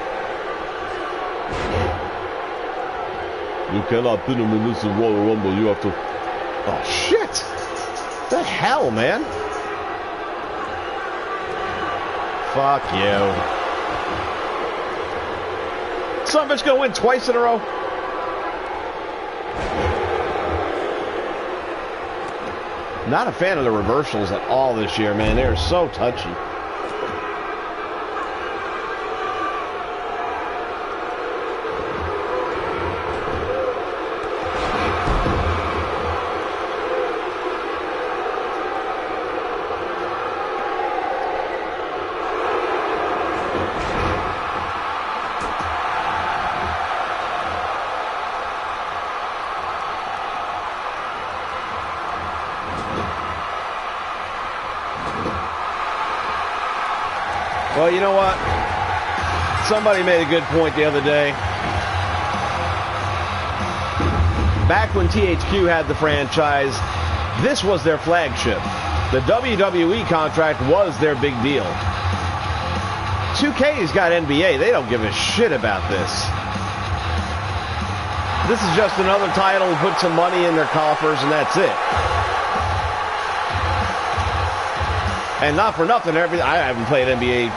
You cannot pin him in this Royal Rumble. You have to... Oh, shit! The hell, man? Fuck you. Some bitch gonna win twice in a row? Not a fan of the reversals at all this year, man. They're so touchy. Well, you know what? Somebody made a good point the other day. Back when THQ had the franchise, this was their flagship. The WWE contract was their big deal. 2K's got NBA. They don't give a shit about this. This is just another title, put some money in their coffers, and that's it. And not for nothing, I haven't played NBA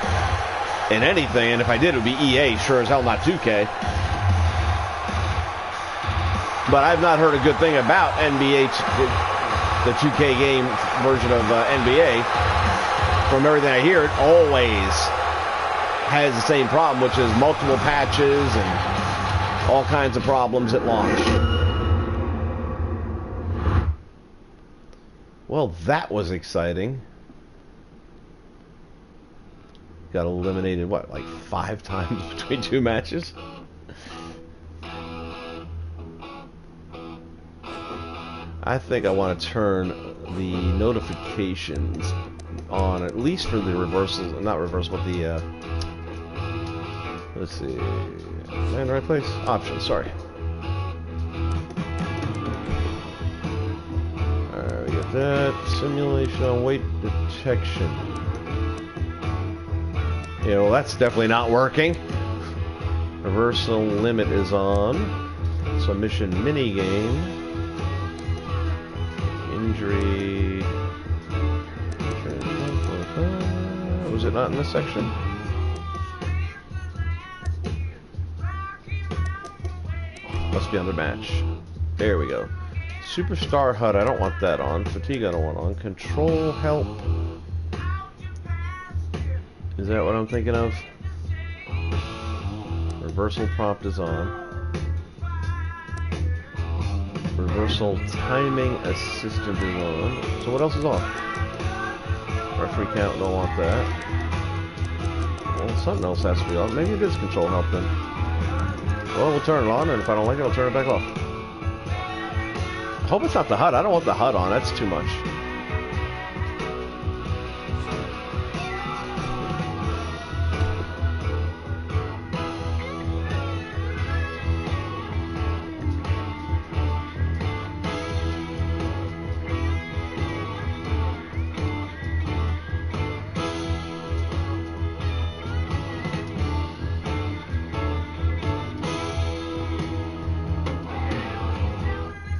in anything, and if I did, it would be EA. Sure as hell not 2K. But I've not heard a good thing about NBA, the 2K game version of NBA. From everything I hear, it always has the same problem, which is multiple patches and all kinds of problems at launch. Well, that was exciting. got eliminated, what, like 5 times between 2 matches? I think I want to turn the notifications on, at least for the reversals, not reversal, but the, let's see, am I in the right place? Options, sorry. Alright, we got that. Simulation on weight detection. Yeah, well, that's definitely not working. Reversal limit is on. Submission minigame. Injury. Was it not in this section? Must be under match. There we go. Superstar HUD, I don't want that on. Fatigue, I don't want on. Control help. Is that what I'm thinking of? Reversal prompt is on. Reversal timing assistant is on. So what else is on? Referee count, don't want that. Well, something else has to be on. Maybe it is control help then. Well, we'll turn it on, and if I don't like it, I'll turn it back off. I hope it's not the HUD. I don't want the HUD on. That's too much.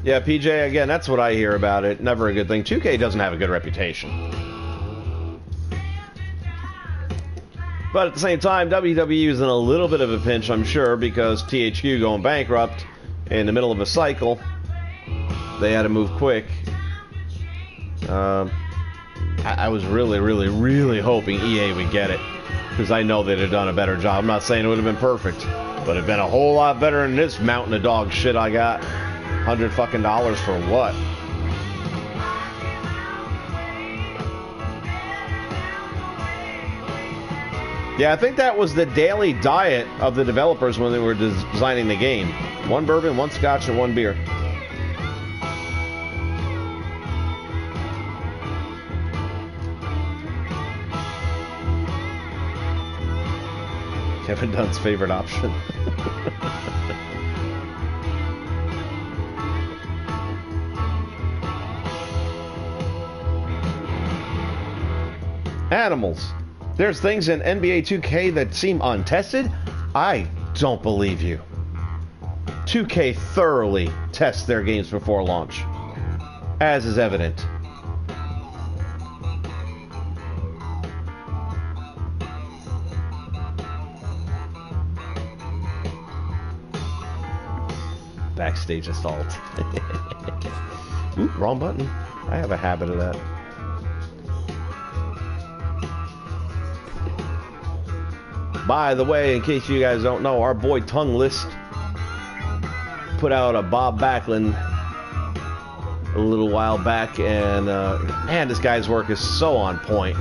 Yeah, PJ, again, that's what I hear about it. Never a good thing. 2K doesn't have a good reputation. But at the same time, WWE is in a little bit of a pinch, I'm sure, because THQ going bankrupt in the middle of a cycle. They had to move quick. I was really hoping EA would get it, because I know they'd have done a better job. I'm not saying it would have been perfect, but it'd been a whole lot better than this mountain of dog shit I got. $100 fucking for what? Yeah, I think that was the daily diet of the developers when they were designing the game. 1 bourbon, 1 scotch, and 1 beer. Kevin Dunn's favorite option. Animals. There's things in NBA 2K that seem untested? I don't believe you. 2K thoroughly tests their games before launch, as is evident. Backstage assault. Oop, wrong button. I have a habit of that. By the way, in case you guys don't know, our boy Tongue List put out a Bob Backlund a little while back, and man, this guy's work is so on point.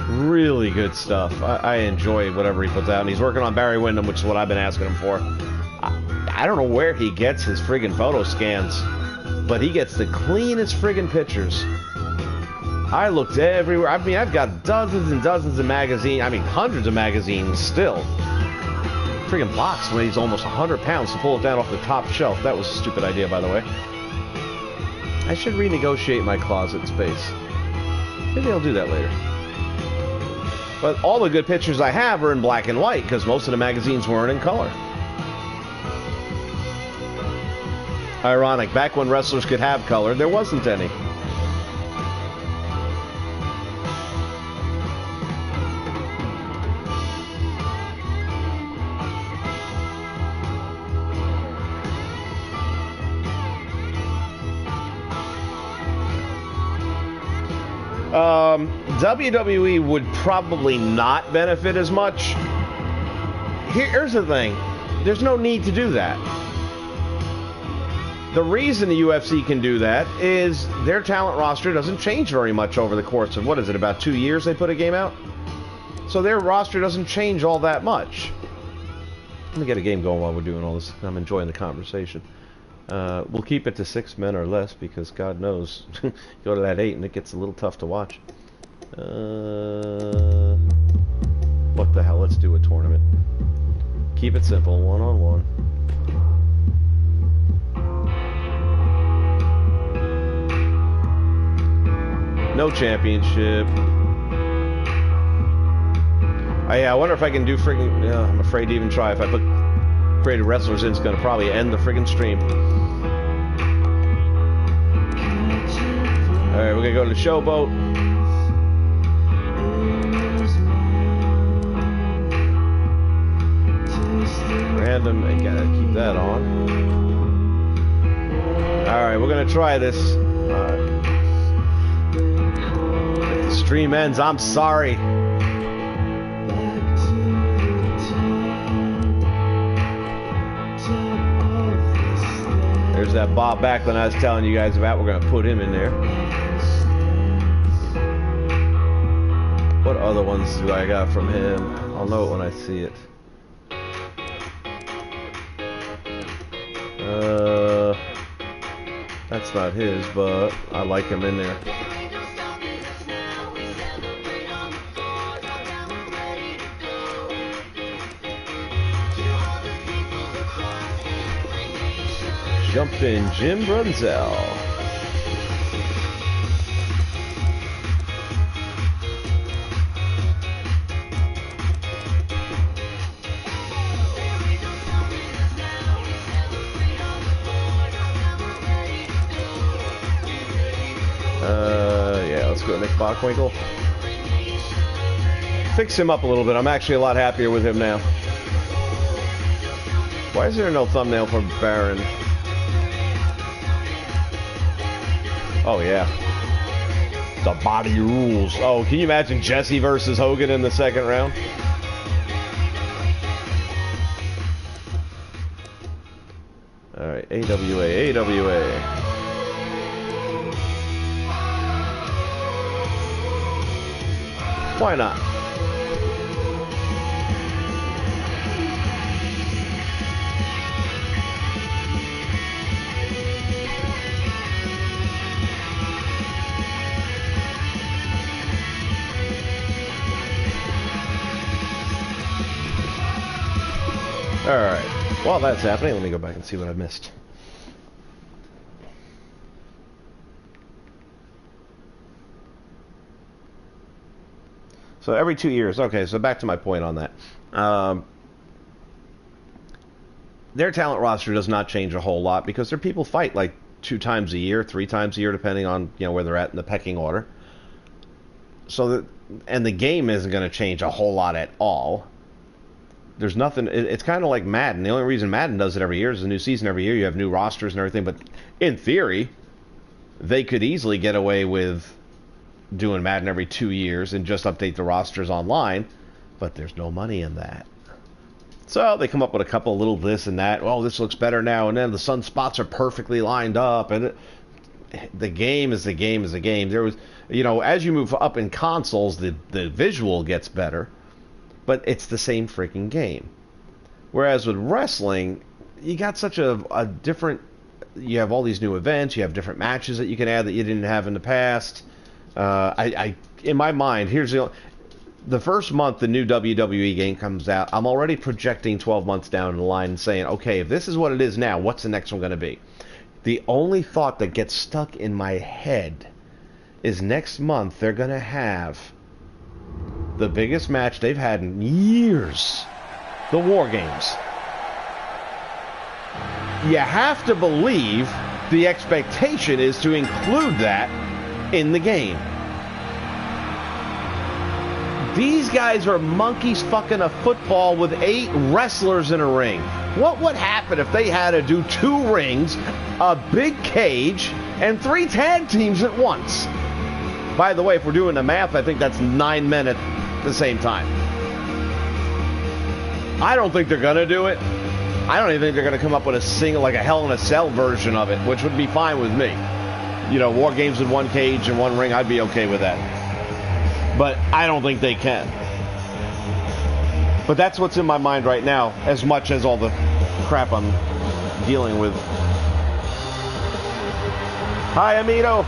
Really good stuff. I enjoy whatever he puts out, and he's working on Barry Windham, which is what I've been asking him for. I don't know where he gets his friggin' photo scans, but he gets the cleanest friggin' pictures. I looked everywhere. I mean, I've got dozens and dozens of magazines. I mean, hundreds of magazines still. Friggin' box weighs almost 100 pounds to pull it down off the top shelf. That was a stupid idea, by the way. I should renegotiate my closet space. Maybe I'll do that later. But all the good pictures I have are in black and white, because most of the magazines weren't in color. Ironic. Back when wrestlers could have color, there wasn't any. WWE would probably not benefit as much. Here's the thing. There's no need to do that. The reason the UFC can do that is their talent roster doesn't change very much over the course of, what is it, about 2 years they put a game out? So their roster doesn't change all that much. Let me get a game going while we're doing all this. I'm enjoying the conversation. We'll keep it to 6 men or less because God knows, go to that 8 and it gets a little tough to watch. What the hell? Let's do a tournament. Keep it simple, 1-on-1. No championship. I wonder if I can do friggin'... I'm afraid to even try. If I put created wrestlers in, it's going to probably end the friggin' stream. Alright, we're going to go to the showboat. Random, I gotta keep that on. Alright, we're going to try this. If the stream ends, I'm sorry. There's that Bob Backlund I was telling you guys about. We're going to put him in there. What other ones do I got from him? I'll know it when I see it. That's not his, but I like him in there. Jumpin' Jim Brunzell. Yeah, let's go Nick Bockwinkel. Fix him up a little bit. I'm actually a lot happier with him now. Why is there no thumbnail for Baron? Oh, yeah. The body rules. Oh, can you imagine Jesse versus Hogan in the second round? Alright, AWA. Why not? Alright, while that's happening, let me go back and see what I missed. So every 2 years, okay, so back to my point on that. Their talent roster does not change a whole lot because their people fight like 2 times a year, 3 times a year, depending on where they're at in the pecking order. So, and the game isn't going to change a whole lot at all. There's nothing. It's kind of like Madden. The only reason Madden does it every year is a new season every year. You have new rosters and everything. But in theory, they could easily get away with doing Madden every 2 years and just update the rosters online. But there's no money in that. So they come up with a couple of little this and that. Oh, this looks better now. And then the sunspots are perfectly lined up. And the game is the game is the game. There was, as you move up in consoles, the visual gets better. But it's the same freaking game. Whereas with wrestling, you got such a different... You have all these new events. You have different matches that you can add that you didn't have in the past. In my mind, here's the first month the new WWE game comes out, I'm already projecting 12 months down the line and saying, okay, if this is what it is now, what's the next one going to be? The only thought that gets stuck in my head is next month they're going to have the biggest match they've had in years. The War Games. You have to believe the expectation is to include that in the game. These guys are monkeys fucking a football with 8 wrestlers in a ring. What would happen if they had to do 2 rings, a big cage, and 3 tag teams at once? By the way, if we're doing the math, I think that's 9 men at the same time. I don't think they're going to do it. I don't even think they're going to come up with a single, like a Hell in a Cell version of it, which would be fine with me. War Games with 1 cage and 1 ring, I'd be okay with that. But I don't think they can. But that's what's in my mind right now, as much as all the crap I'm dealing with. Hi, Amido.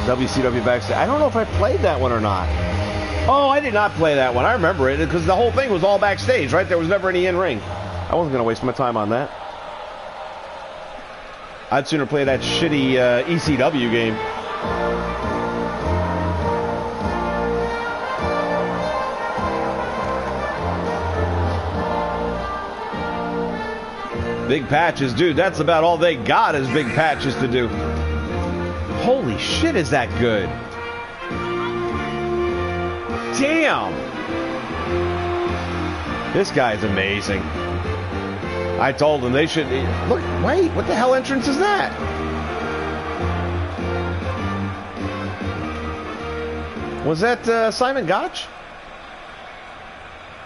WCW Backstage. I don't know if I played that one or not. Oh, I did not play that one. I remember it because the whole thing was all backstage, right? There was never any in-ring. I wasn't going to waste my time on that. I'd sooner play that shitty ECW game. Big patches, dude. That's about all they got is big patches to do. Holy shit, is that good? Damn! This guy's amazing. I told them they should... Look, wait, what the hell entrance is that? Was that Simon Gotch?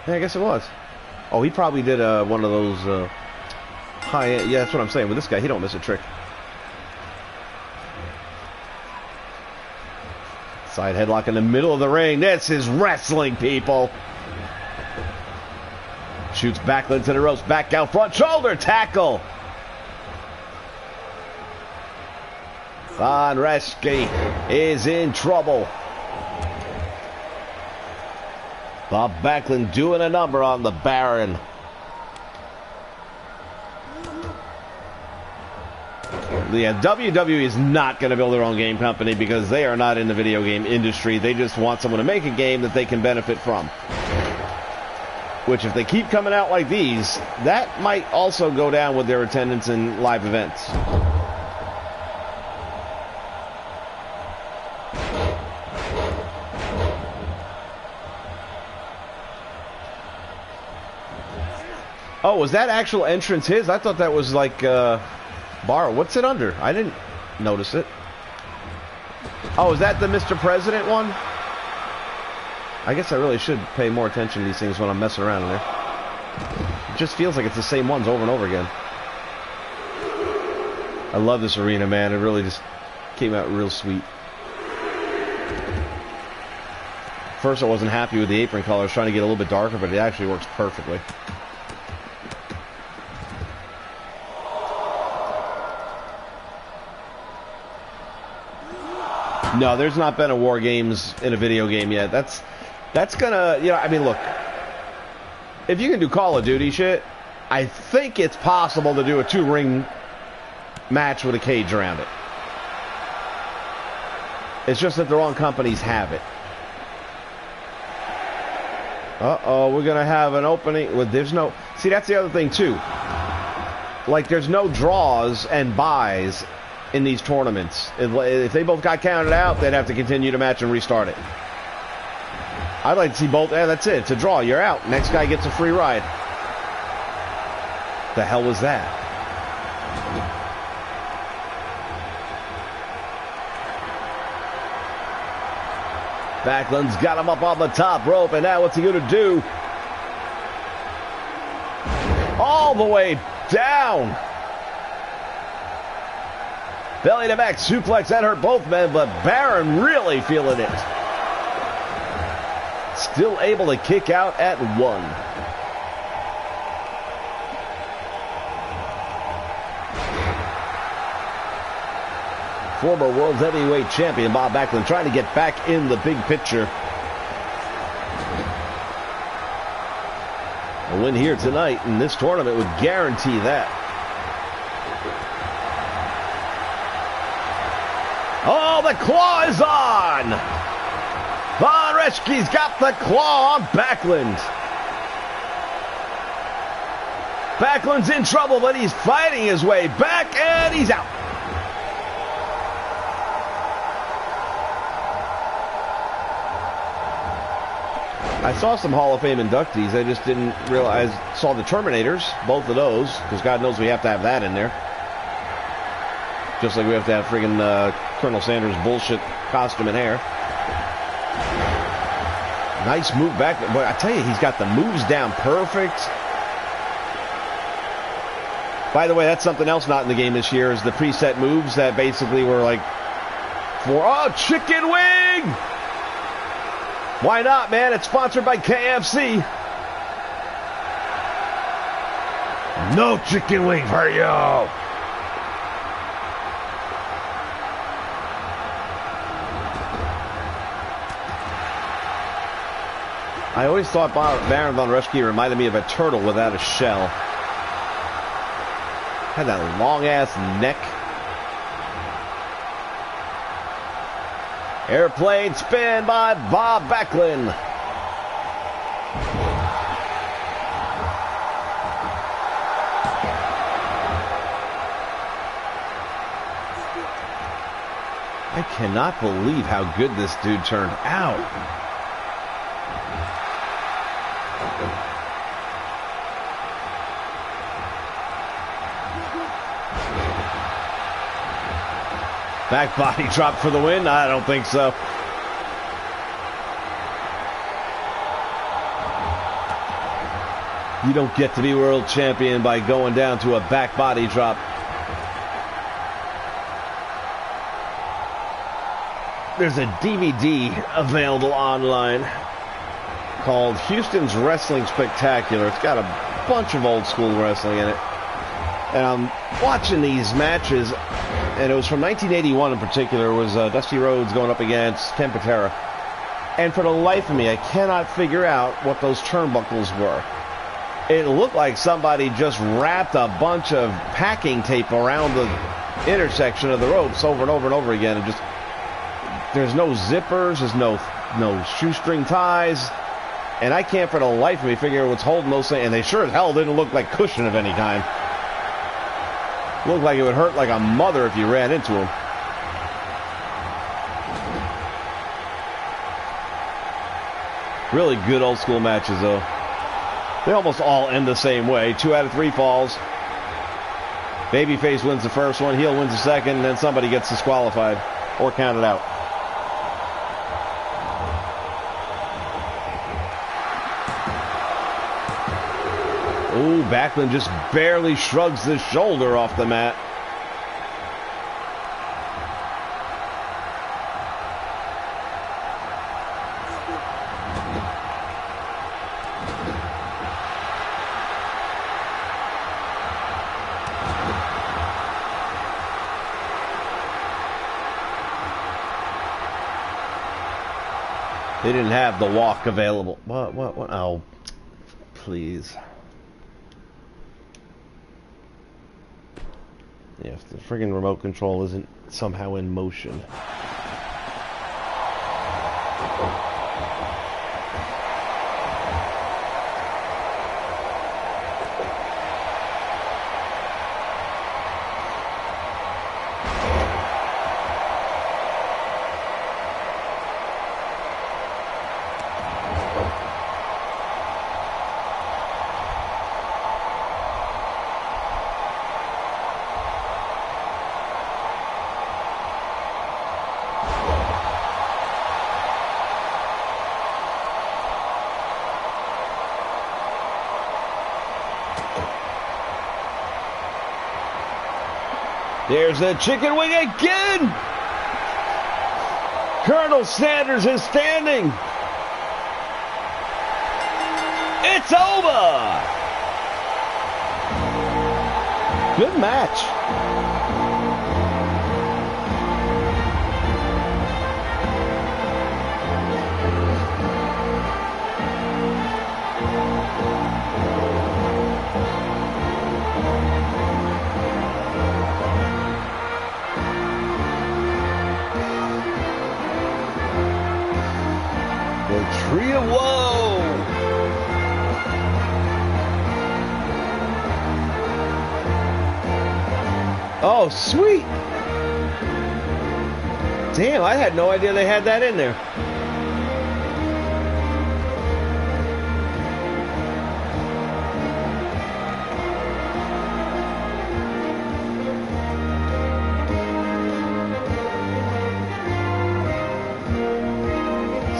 Yeah, I guess it was. Oh, he probably did one of those high-end... Yeah, that's what I'm saying. With this guy, he don't miss a trick. Side headlock in the middle of the ring. This is wrestling, people. Shoots Backlund to the ropes. Back out front. Shoulder tackle. Von Reschke is in trouble. Bob Backlund doing a number on the Baron. Yeah, WWE is not going to build their own game company because they are not in the video game industry. They just want someone to make a game that they can benefit from. Which, if they keep coming out like these, that might also go down with their attendance in live events. Oh, was that actual entrance his? I thought that was like... Bar, what's it under? I didn't notice it. Oh, is that the Mr. President one? I guess I really should pay more attention to these things when I'm messing around in there. It just feels like it's the same ones over and over again. I love this arena, man. It really just came out real sweet. First, I wasn't happy with the apron color. I was trying to get a little bit darker, but it actually works perfectly. No, there's not been a War Games in a video game yet. That's gonna, you know, I mean, look. If you can do Call of Duty shit, I think it's possible to do a 2-ring match with a cage around it. It's just that the wrong companies have it. Uh-oh, we're gonna have an opening. Well, there's no... See, that's the other thing, too. Like, there's no draws and buys in these tournaments. If they both got counted out, they'd have to continue to match and restart it. I'd like to see both. Yeah, that's it. It's a draw. You're out. Next guy gets a free ride. The hell was that? Backlund's got him up on the top rope, and now what's he going to do? All the way down. Belly to back suplex. That hurt both men, but Baron really feeling it. Still able to kick out at 1. Former World Heavyweight Champion Bob Backlund trying to get back in the big picture. A win here tonight in this tournament would guarantee that. Oh, the claw is on! Von Reschke's got the claw on Backlund. Backlund's in trouble, but he's fighting his way back, and he's out. I saw some Hall of Fame inductees. I just didn't realize. Saw the Terminators, both of those, because God knows we have to have that in there. Just like we have to have friggin' Colonel Sanders' bullshit costume and hair. Nice move back. Boy, I tell you, he's got the moves down perfect. By the way, that's something else not in the game this year is the preset moves that basically were like chicken wing! Why not, man? It's sponsored by KFC. No chicken wing for you! I always thought Baron von Raschke reminded me of a turtle without a shell. Had that long-ass neck. Airplane spin by Bob Backlund. I cannot believe how good this dude turned out. Back body drop for the win? I don't think so. You don't get to be world champion by going down to a back body drop. There's a DVD available online called Houston's Wrestling Spectacular. It's got a bunch of old school wrestling in it. And I'm watching these matches, and it was from 1981 in particular. It was Dusty Rhodes going up against Ken Patera. And for the life of me, I cannot figure out what those turnbuckles were. It looked like somebody just wrapped a bunch of packing tape around the intersection of the ropes over and over and over again. And just, there's no zippers, there's no shoestring ties. And I can't for the life of me figure out what's holding those things. And they sure as hell didn't look like cushion of any kind. Looked like it would hurt like a mother if you ran into him. Really good old school matches, though. They almost all end the same way. 2 out of 3 falls. Babyface wins the first one, heel wins the second, and then somebody gets disqualified or counted out. Ooh, Backlund just barely shrugs his shoulder off the mat. They didn't have the walk available. What? Oh, please. Yeah, if the friggin' remote control isn't somehow in motion. There's the chicken wing again! Colonel Sanders is standing! It's over! Good match. Tree of Woe! Oh, sweet! Damn, I had no idea they had that in there.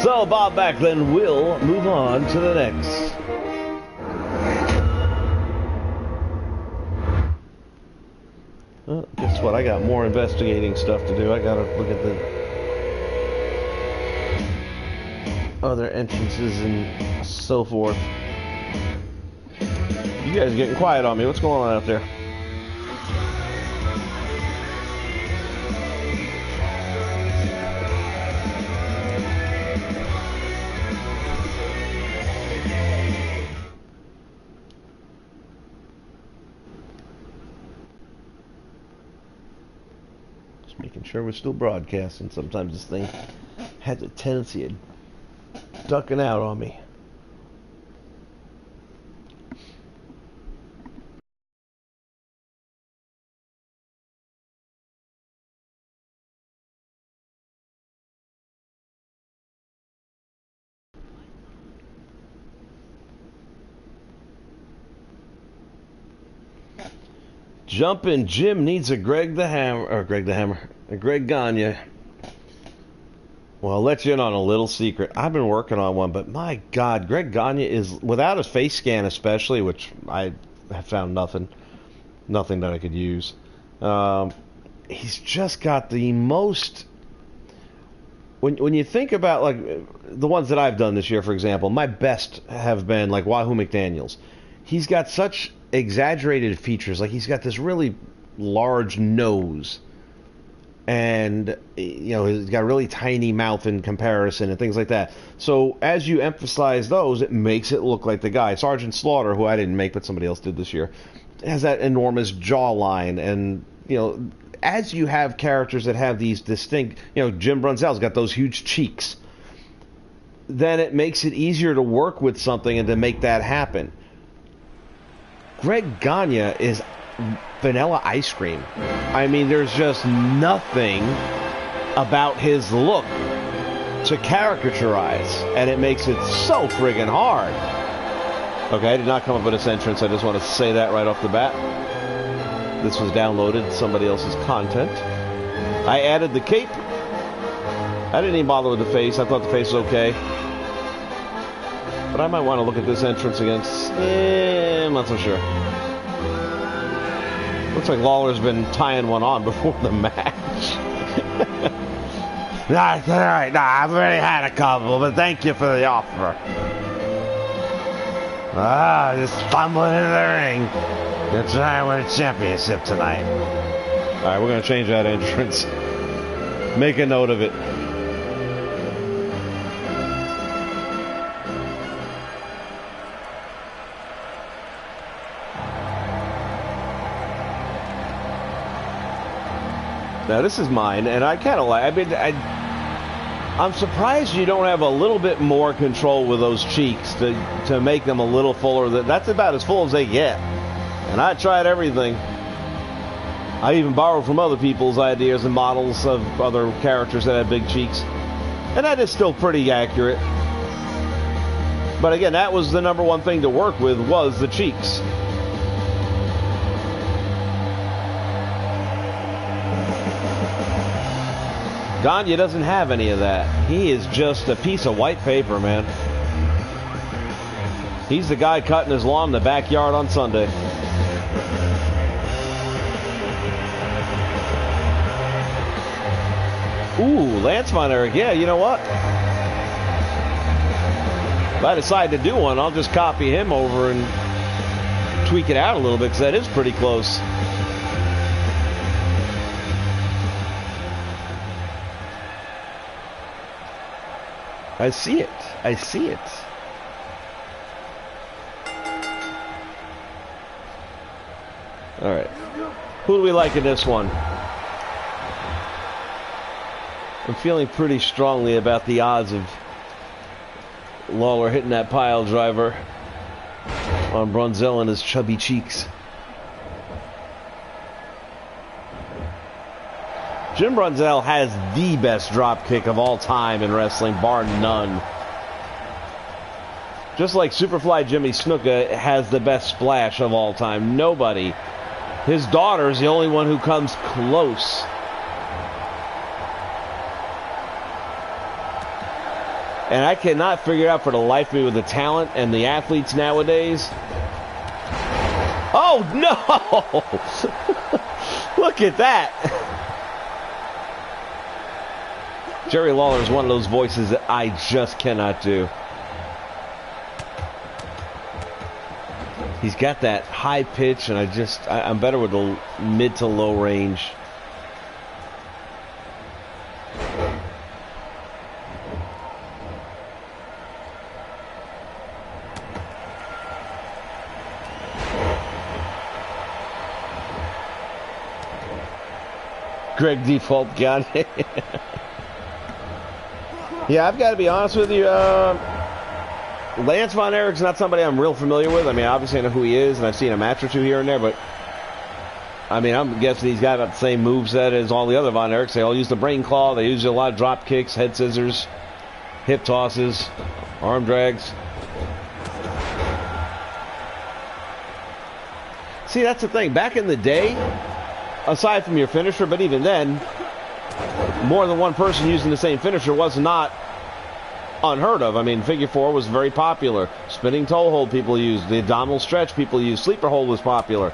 So Bob Backlund will move on to the next. what? I got more investigating stuff to do. I gotta look at the other entrances and so forth. You guys are getting quiet on me. What's going on out there? Just making sure we're still broadcasting. Sometimes this thing has a tendency of ducking out on me. Jumpin' Jim needs a Greg Gagne. Well, I'll let you in on a little secret. I've been working on one, but my God, Greg Gagne is, without a face scan especially, which I have found nothing that I could use. He's just got the most. When you think about like the ones that I've done this year, for example, my best have been like Wahoo McDaniels. He's got such exaggerated features. Like he's got this really large nose, and he's got a really tiny mouth in comparison and things like that. So as you emphasize those, it makes it look like the guy. Sergeant Slaughter, who I didn't make but somebody else did this year, has that enormous jawline. And as you have characters that have these distinct, Jim Brunzell's got those huge cheeks, then it makes it easier to work with something and to make that happen. Greg Gagne is vanilla ice cream. I mean, there's just nothing about his look to caricaturize, and it makes it so friggin' hard. Okay, I did not come up with this entrance. I just want to say that right off the bat. This was downloaded, somebody else's content. I added the cape. I didn't even bother with the face. I thought the face was okay. But I might want to look at this entrance again. I'm not so sure. Looks like Lawler's been tying one on before the match. All right. I've already had a couple, but thank you for the offer. Just fumbling into the ring. Gonna try and win a championship tonight. All right, we're gonna change that entrance. Make a note of it. Now this is mine, and I kind of like. I'm surprised you don't have a little bit more control with those cheeks to make them a little fuller. That's about as full as they get. And I tried everything. I even borrowed from other people's ideas and models of other characters that had big cheeks, and that is still pretty accurate. But again, that was the number one thing to work with, was the cheeks. Gagne doesn't have any of that. He is just a piece of white paper, man. He's the guy cutting his lawn in the backyard on Sunday. Ooh, Lance Von Erich. Yeah, you know what? If I decide to do one, I'll just copy him over and tweak it out a little bit, because that is pretty close. I see it. I see it. All right. Who do we like in this one? I'm feeling pretty strongly about the odds of Lawler hitting that pile driver on Brunzell and his chubby cheeks. Jim Brunzell has the best drop kick of all time in wrestling, bar none. Just like Superfly Jimmy Snuka has the best splash of all time. Nobody. His daughter is the only one who comes close. And I cannot figure out for the life of me with the talent and the athletes nowadays. Oh, no! Look at that. Jerry Lawler is one of those voices that I just cannot do. He's got that high pitch, and I'm better with the mid to low range. Greg Default got it. Yeah, I've got to be honest with you. Lance Von Erich's not somebody I'm real familiar with. I mean, obviously I know who he is, and I've seen a match or two here and there, but I mean, I'm guessing he's got about the same moveset as all the other Von Erichs. They all use the brain claw. They use a lot of drop kicks, head scissors, hip tosses, arm drags. See, that's the thing. Back in the day, aside from your finisher, but even then, more than one person using the same finisher was not unheard of. I mean, figure four was very popular. Spinning toe hold people used. The abdominal stretch people used. Sleeper hold was popular.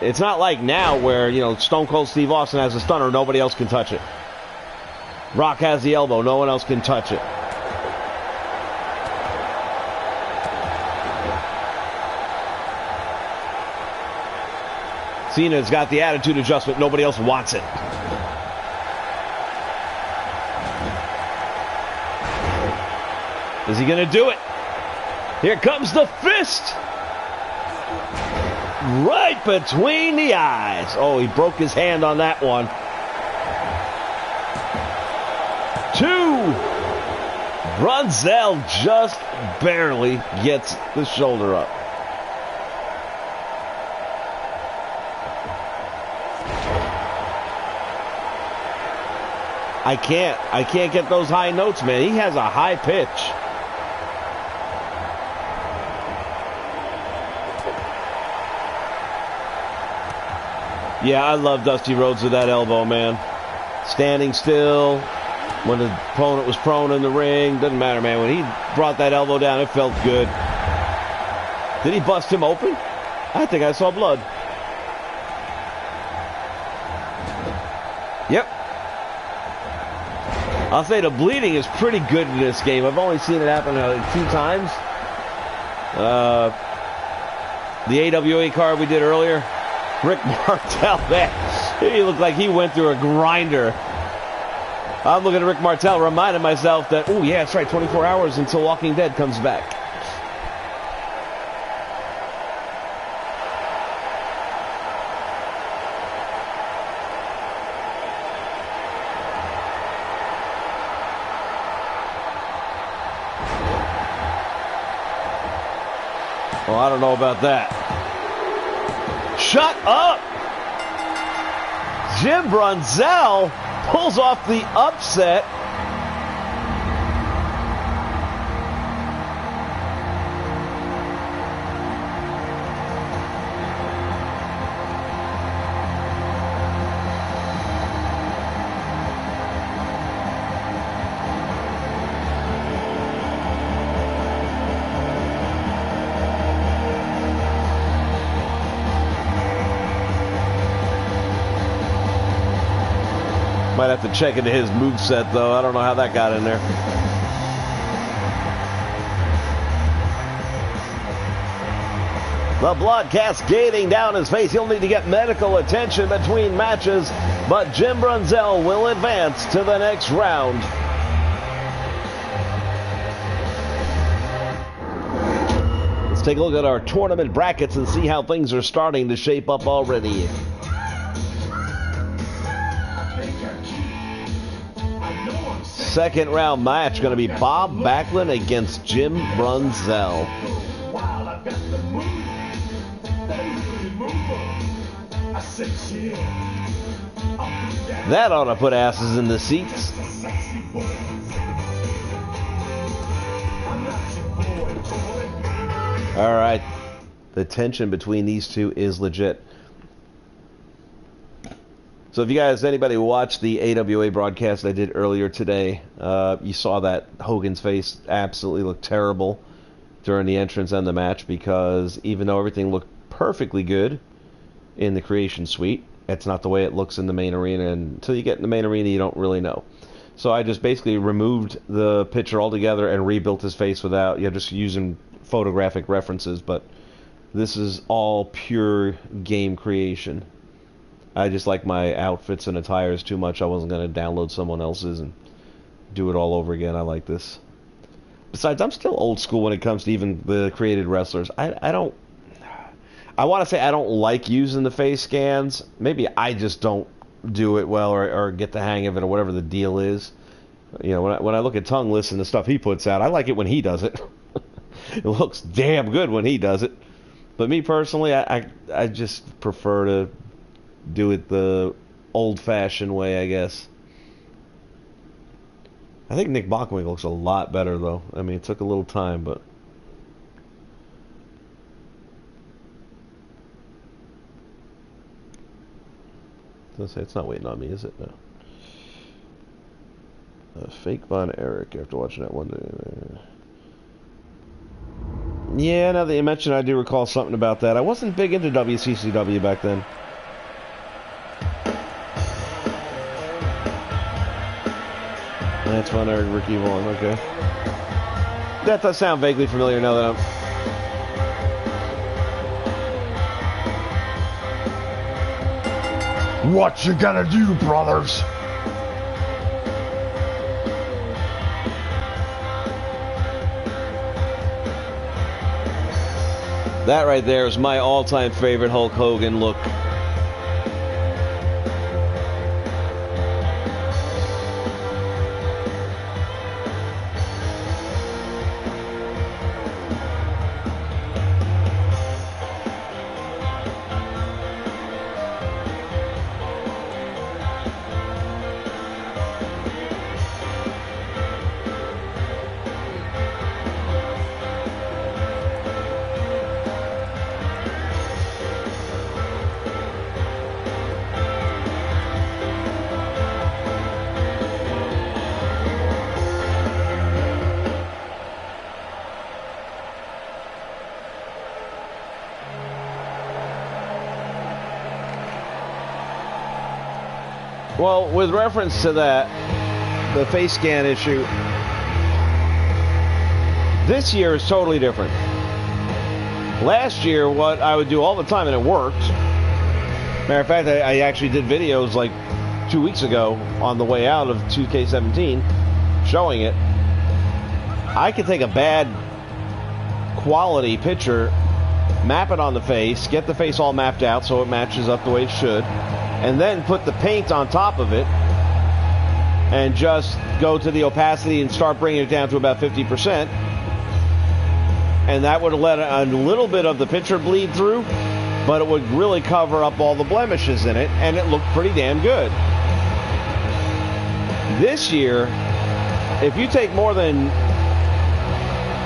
It's not like now where, you know, Stone Cold Steve Austin has a stunner, nobody else can touch it. Rock has the elbow, no one else can touch it. Cena's got the attitude adjustment, nobody else wants it. Is he going to do it? Here comes the fist. Right between the eyes. Oh, he broke his hand on that one. 2. Brunzell just barely gets the shoulder up. I can't get those high notes, man. He has a high pitch. Yeah, I love Dusty Rhodes with that elbow, man. Standing still when the opponent was prone in the ring. Doesn't matter, man. When he brought that elbow down, it felt good. Did he bust him open? I think I saw blood. Yep. I'll say the bleeding is pretty good in this game. I've only seen it happen 2 times. The AWA card we did earlier. Rick Martel, man, he looked like he went through a grinder. I'm looking at Rick Martel, reminding myself that, oh yeah, that's right, 24 hours until Walking Dead comes back. Well, I don't know about that. Shut up! Jim Brunzell pulls off the upset. Might have to check into his moveset, though. I don't know how that got in there. The blood cascading down his face. He'll need to get medical attention between matches, but Jim Brunzell will advance to the next round. Let's take a look at our tournament brackets and see how things are starting to shape up already. Second round match going to be Bob Backlund against Jim Brunzell. That ought to put asses in the seats. All right. The tension between these two is legit. So if you guys, anybody watched the AWA broadcast I did earlier today, you saw that Hogan's face absolutely looked terrible during the entrance and the match, because even though everything looked perfectly good, in the creation suite. It's not the way it looks in the main arena, and until you get in the main arena, you don't really know. So I just basically removed the picture altogether and rebuilt his face without, just using photographic references, but this is all pure game creation. I just like my outfits and attires too much. I wasn't going to download someone else's and do it all over again. I like this. Besides, I'm still old school when it comes to even the created wrestlers. I want to say I don't like using the face scans. Maybe I just don't do it well or get the hang of it or whatever the deal is. When I look at Tongue List and the stuff he puts out, I like it when he does it. It looks damn good when he does it. But me personally, I just prefer to do it the old-fashioned way, I guess. I think Nick Bockwinkel looks a lot better, though. I mean, it took a little time, but... It's not waiting on me, is it? No. Fake Von Erich after watching that one day. Yeah, now that you mention, I do recall something about that. I wasn't big into WCCW back then. That's Von Erich, Ricky Vaughn, okay. That does sound vaguely familiar now that I'm... What you gonna do, brothers? That right there is my all-time favorite Hulk Hogan look. Well, with reference to that, the face scan issue, this year is totally different. Last year, what I would do all the time, and it worked. Matter of fact, I actually did videos like 2 weeks ago on the way out of 2K17 showing it. I could take a bad quality picture, map it on the face, get the face all mapped out so it matches up the way it should, and then put the paint on top of it and just go to the opacity and start bringing it down to about 50%. And that would let a little bit of the picture bleed through, but it would really cover up all the blemishes in it, and it looked pretty damn good. This year, if you take more than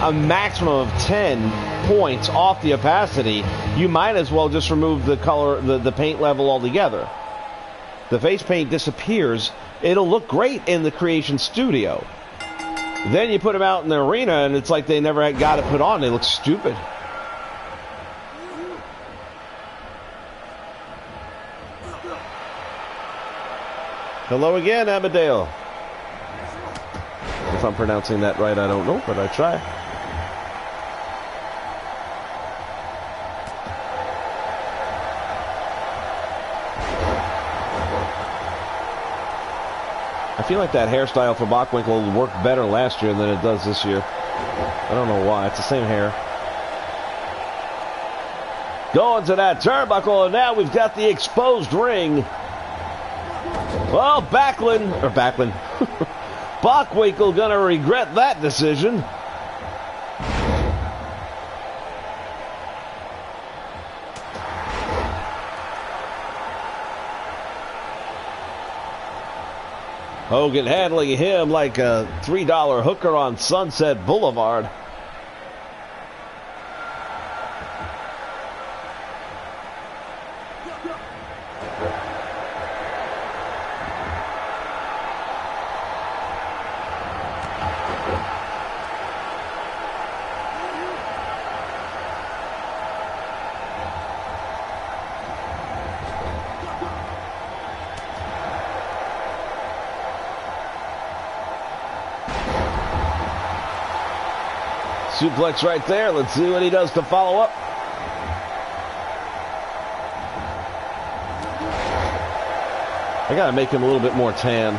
a maximum of 10 points off the opacity, you might as well just remove the color, the paint level altogether. The face paint disappears. It'll look great in the creation studio. Then you put them out in the arena, and it's like they never got it put on. They look stupid. Hello again, Amadale. If I'm pronouncing that right, I don't know, but I try. I feel like that hairstyle for Bockwinkel worked better last year than it does this year. I don't know why. It's the same hair. Going to that turnbuckle, and now we've got the exposed ring. Well, Bockwinkel gonna regret that decision. Hogan handling him like a $3 hooker on Sunset Boulevard. Suplex right there. Let's see what he does to follow up. I gotta make him a little bit more tan.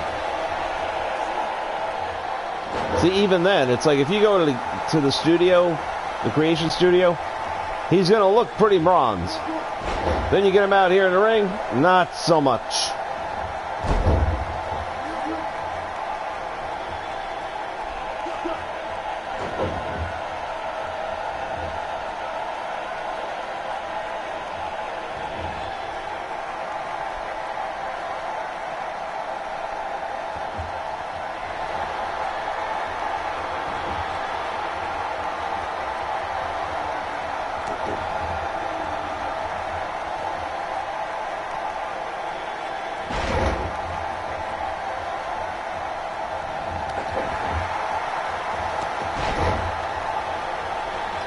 See, even then, it's like if you go to the studio, the creation studio, he's gonna look pretty bronze. Then you get him out here in the ring, not so much.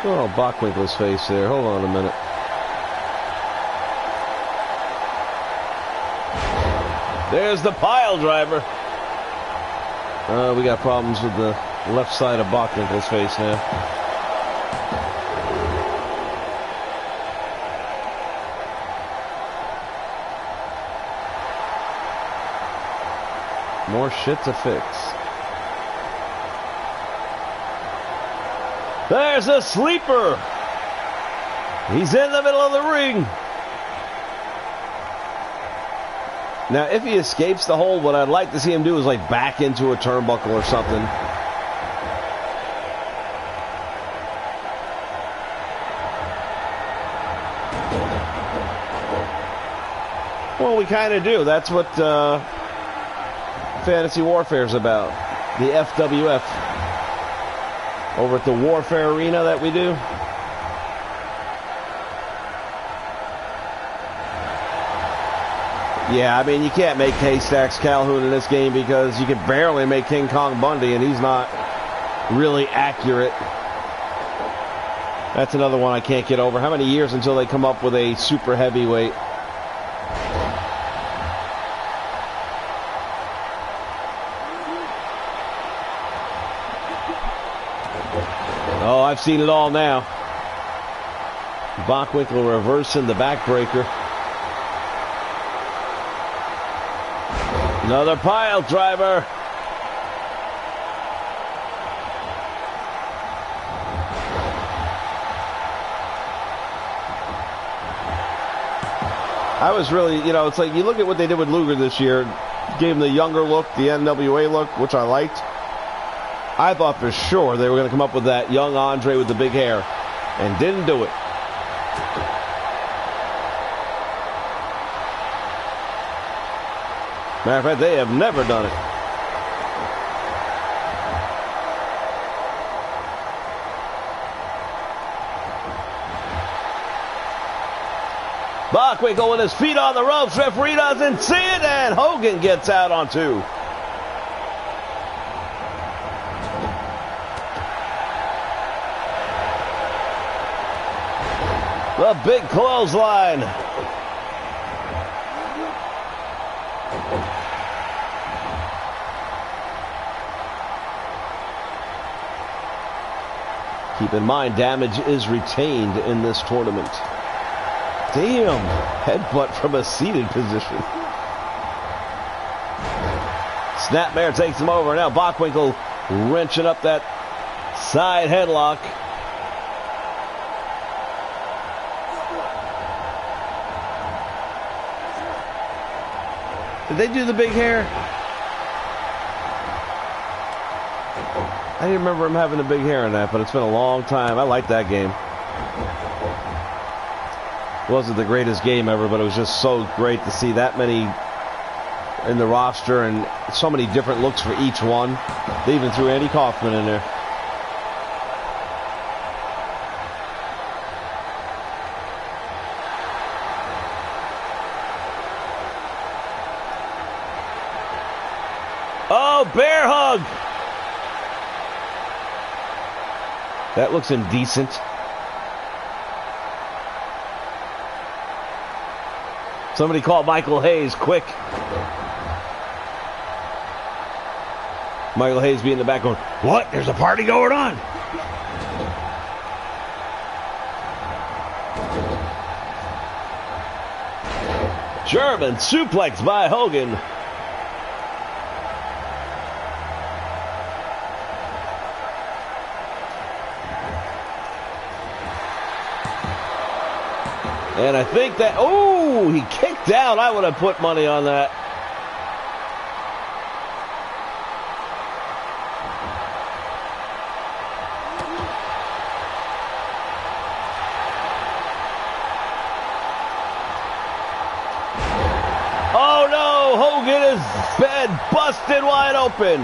Oh, Bockwinkel's face there. Hold on a minute. There's the pile driver. We got problems with the left side of Bockwinkel's face now. More shit to fix. There's a sleeper. He's in the middle of the ring. Now, if he escapes the hold, what I'd like to see him do is like back into a turnbuckle or something. Well, we kind of do. That's what Fantasy Warfare is about. The FWF. Over at the Warfare Arena that we do. Yeah, I mean, you can't make K-Stacks Calhoun in this game because you can barely make King Kong Bundy, and he's not really accurate. That's another one I can't get over. How many years until they come up with a super heavyweight? Oh, I've seen it all now. Bockwinkel reversing the backbreaker. Another pile driver. I was really, you know, it's like you look at what they did with Luger this year. Gave him the younger look, the NWA look, which I liked. I thought for sure they were going to come up with that young Andre with the big hair, and didn't do it. Matter of fact, they have never done it. Bockwinkel with his feet on the ropes. Referee doesn't see it, and Hogan gets out on two. The big clothesline. Keep in mind, damage is retained in this tournament. Damn, headbutt from a seated position. Snapmare takes him over. Now Bockwinkel wrenching up that side headlock. Did they do the big hair? I didn't remember him having the big hair in that, but it's been a long time. I like that game. It wasn't the greatest game ever, but it was just so great to see that many in the roster and so many different looks for each one. They even threw Andy Kaufman in there. Oh, bear hug! That looks indecent. Somebody call Michael Hayes, quick. Michael Hayes be in the back going, what? There's a party going on. German suplex by Hogan. And I think that, oh, he kicked out. I would have put money on that. Oh no, Hogan is bed busted wide open.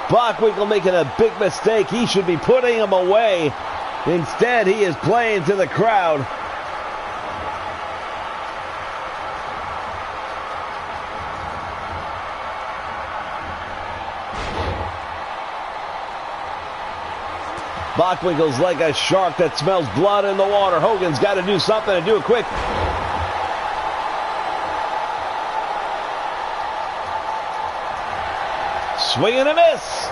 Bockwinkel making a big mistake. He should be putting him away. Instead, he is playing to the crowd. Bockwinkel's like a shark that smells blood in the water. Hogan's got to do something and do it quick. Swing and a miss.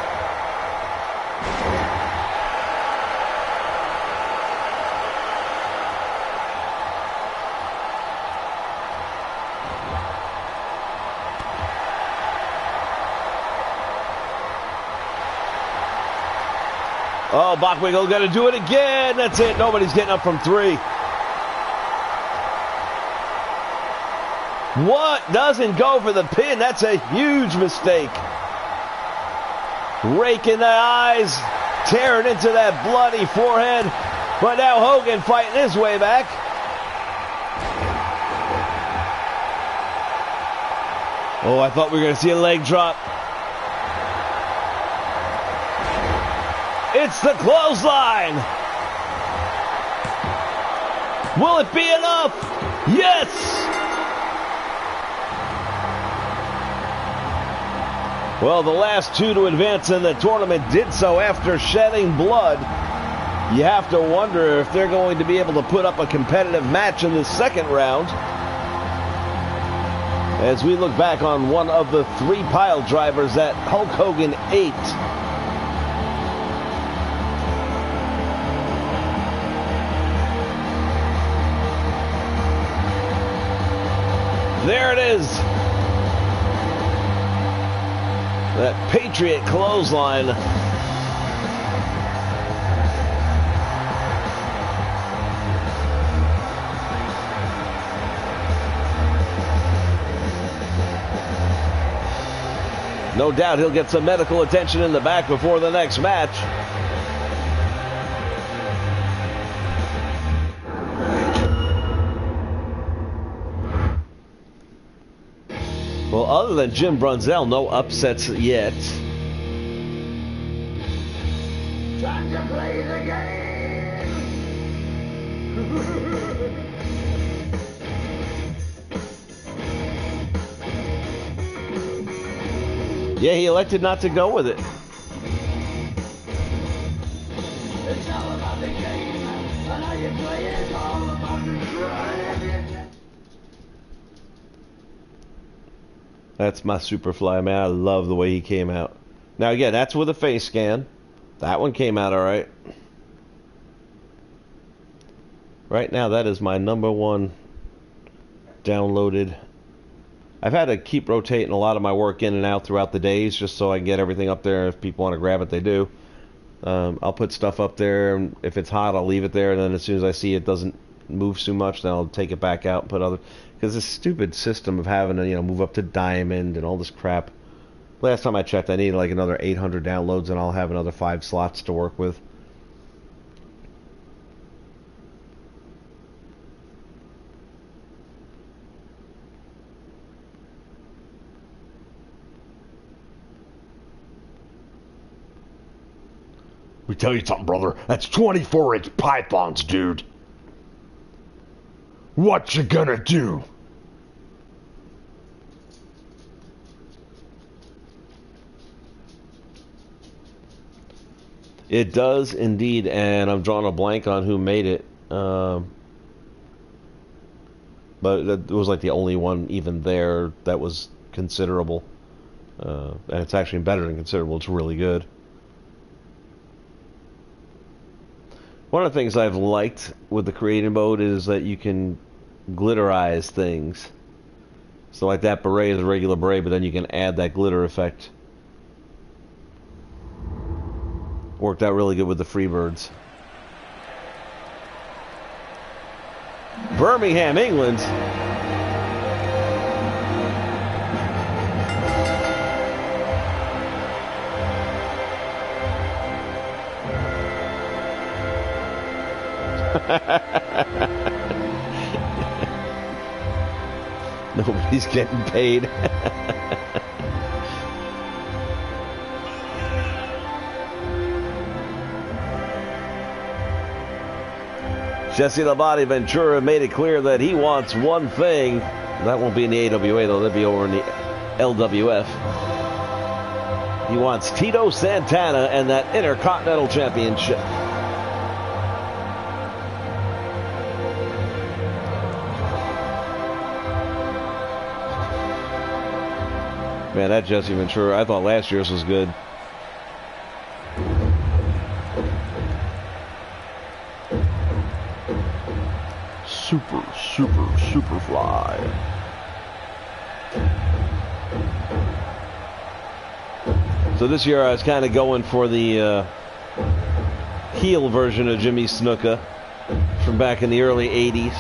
Oh, Bockwinkel got to do it again. That's it. Nobody's getting up from 3. What? Doesn't go for the pin. That's a huge mistake. Raking the eyes, tearing into that bloody forehead. But now Hogan fighting his way back. Oh, I thought we were going to see a leg drop. It's the clothesline. Will it be enough? Yes! Well, the last 2 to advance in the tournament did so after shedding blood. You have to wonder if they're going to be able to put up a competitive match in the second round. As we look back on one of the 3 pile drivers that Hulk Hogan ate. There it is. That Patriot clothesline. No doubt he'll get some medical attention in the back before the next match. Well, other than Jim Brunzell, no upsets yet. Time to play the game! Yeah, he elected not to go with it. It's all about the game, and how you play it. It's all about the grind. That's my Superfly, man. I love the way he came out. Now, again, that's with a face scan. That one came out all right. Right now, that is my #1 downloaded. I've had to keep rotating a lot of my work in and out throughout the days just so I can get everything up there. If people want to grab it, they do. I'll put stuff up there, and if it's hot, I'll leave it there, and then as soon as I see it doesn't move too much, then I'll take it back out and put other... Because this stupid system of having to, move up to Diamond and all this crap. Last time I checked, I needed like another 800 downloads, and I'll have another 5 slots to work with. Let me tell you something, brother. That's 24-inch pythons, dude. What you gonna do? It does indeed, and I'm drawing a blank on who made it. But it was like the only one even there that was considerable. And it's actually better than considerable. It's really good. One of the things I've liked with the creative mode is that you can glitterize things. So like that beret is a regular beret, but then you can add that glitter effect. Worked out really good with the Freebirds. Birmingham, England. Nobody's getting paid. Jesse the Body Ventura made it clear that he wants one thing. That won't be in the AWA, though. That'll be over in the LWF. He wants Tito Santana and that Intercontinental Championship. Man, that Jesse Ventura, I thought last year's was good. Super fly. So this year I was kind of going for the heel version of Jimmy Snuka from back in the early 80s.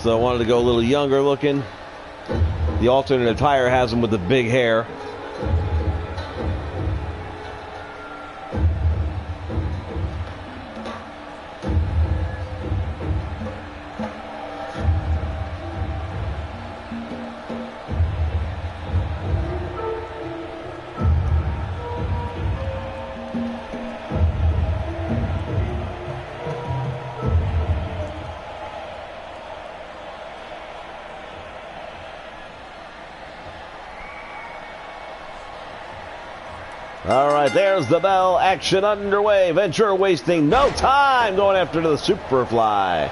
So I wanted to go a little younger looking. The alternate attire has him with the big hair. All right, there's the bell. Action underway. Ventura wasting no time going after the Superfly.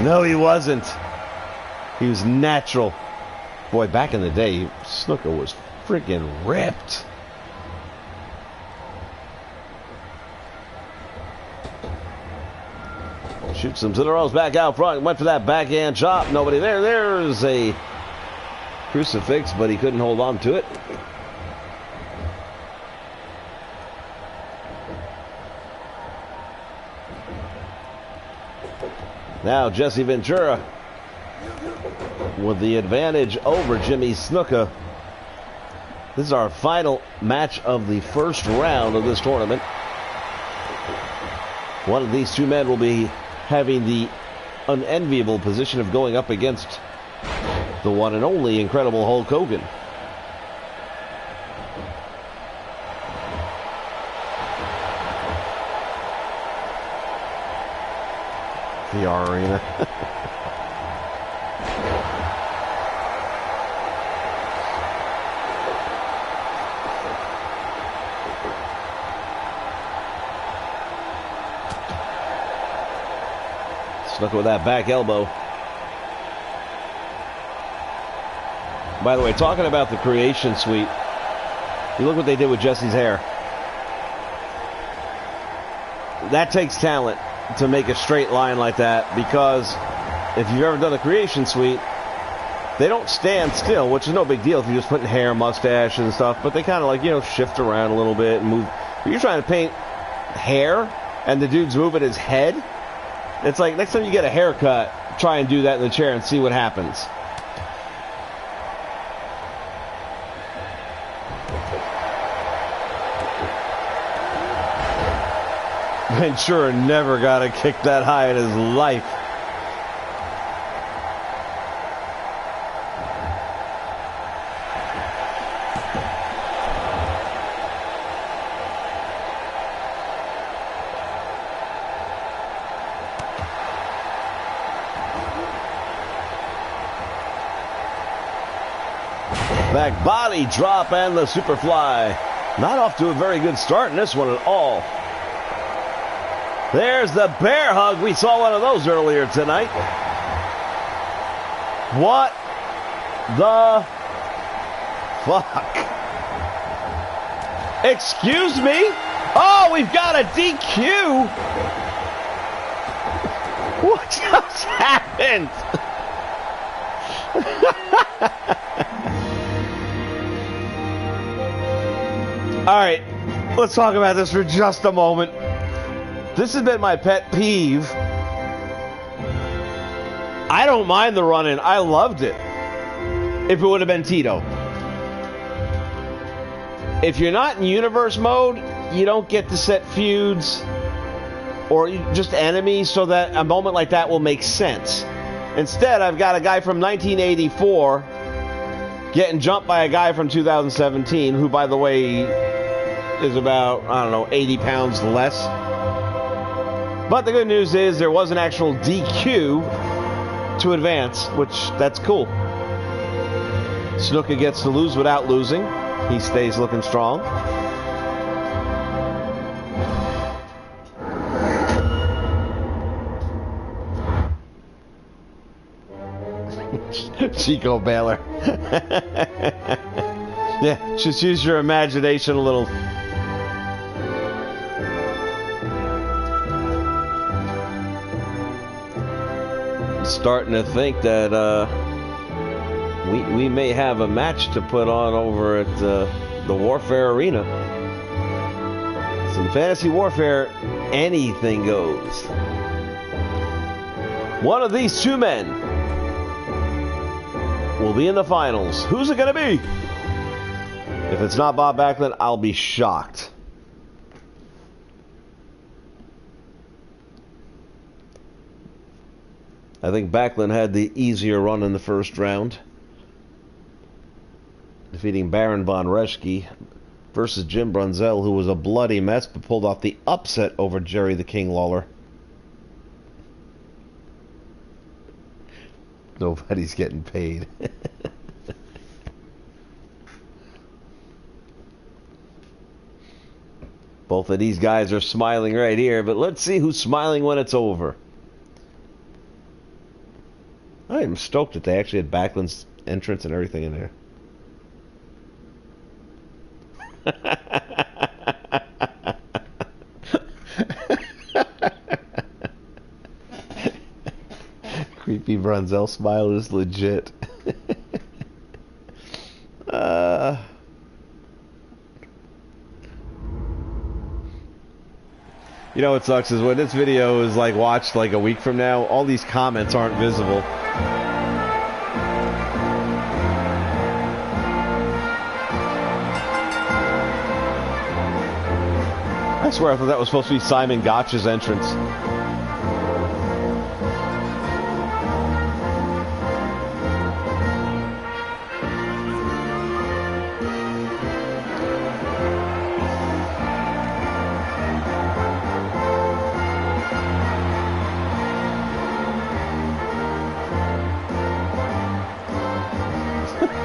No, he wasn't. He was natural. Boy, back in the day, Snuka was freaking ripped. Shoots him to the ropes, back out front. Went for that backhand chop. Nobody there. There's a crucifix, but he couldn't hold on to it. Now Jesse Ventura with the advantage over Jimmy Snuka. This is our final match of the first round of this tournament. One of these two men will be having the unenviable position of going up against the one and only incredible Hulk Hogan. The arena. Stuck with that back elbow. By the way, talking about the creation suite, you look what they did with Jesse's hair. That takes talent to make a straight line like that, because if you've ever done a creation suite, they don't stand still, which is no big deal if you're just putting hair, mustache, and stuff, but they kind of like, you know, shift around a little bit and move. But you're trying to paint hair, and the dude's moving his head. It's like, next time you get a haircut, try and do that in the chair and see what happens. Ventura never got a kick that high in his life. Back body drop and the Superfly. Not off to a very good start in this one at all. There's the bear hug. We saw one of those earlier tonight. What the fuck? Excuse me? Oh, we've got a DQ. What just happened? All right, let's talk about this for just a moment. This has been my pet peeve. I don't mind the run-in. I loved it. If it would have been Tito. If you're not in universe mode, you don't get to set feuds or just enemies so that a moment like that will make sense. Instead, I've got a guy from 1984 getting jumped by a guy from 2017 who, by the way, is about, I don't know, 80 pounds less. But the good news is there was an actual DQ to advance, which, that's cool. Snuka gets to lose without losing. He stays looking strong. Chico Baylor. Yeah, just use your imagination a little. I'm starting to think that we may have a match to put on over at the Warfare Arena. Some fantasy warfare, anything goes. One of these two men will be in the finals. Who's it going to be? If it's not Bob Backlund, I'll be shocked. I think Backlund had the easier run in the first round, defeating Baron von Reschke versus Jim Brunzell, who was a bloody mess but pulled off the upset over Jerry the King Lawler. Nobody's getting paid. Both of these guys are smiling right here, but let's see who's smiling when it's over. I am stoked that they actually had Backlund's entrance and everything in there. Creepy Brunzell smile is legit. You know what sucks is when this video is like watched like a week from now, all these comments aren't visible. I swear I thought that was supposed to be Simon Gotch's entrance.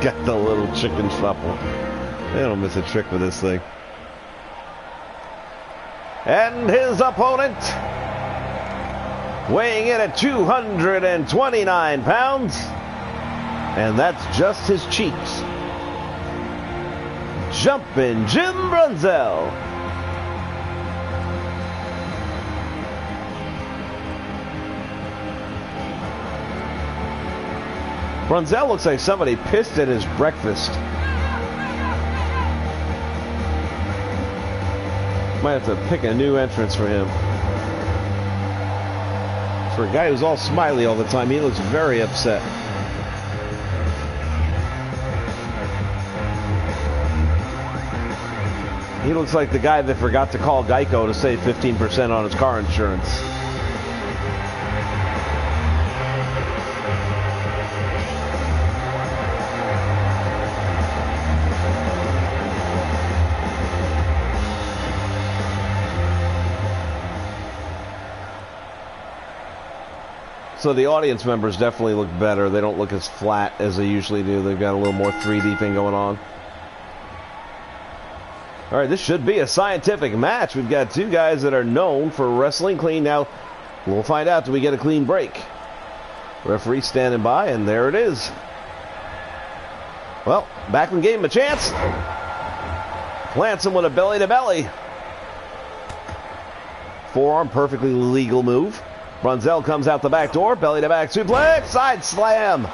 Got the little chicken shuffle. They don't miss a trick with this thing. And his opponent, weighing in at 229 pounds, and that's just his cheeks, Jumpin' Jim Brunzell. Brunzell looks like somebody pissed at his breakfast. Might have to pick a new entrance for him. For a guy who's all smiley all the time, he looks very upset. He looks like the guy that forgot to call Geico to save 15% on his car insurance. So the audience members definitely look better. They don't look as flat as they usually do. They've got a little more 3D thing going on. All right, this should be a scientific match. We've got two guys that are known for wrestling clean. Now, we'll find out. Do we get a clean break? Referee standing by, and there it is. Well, Backlund gave him a chance. Plants him with a belly-to-belly. Forearm, perfectly legal move. Brunzell comes out the back door, belly-to-back suplex, side slam.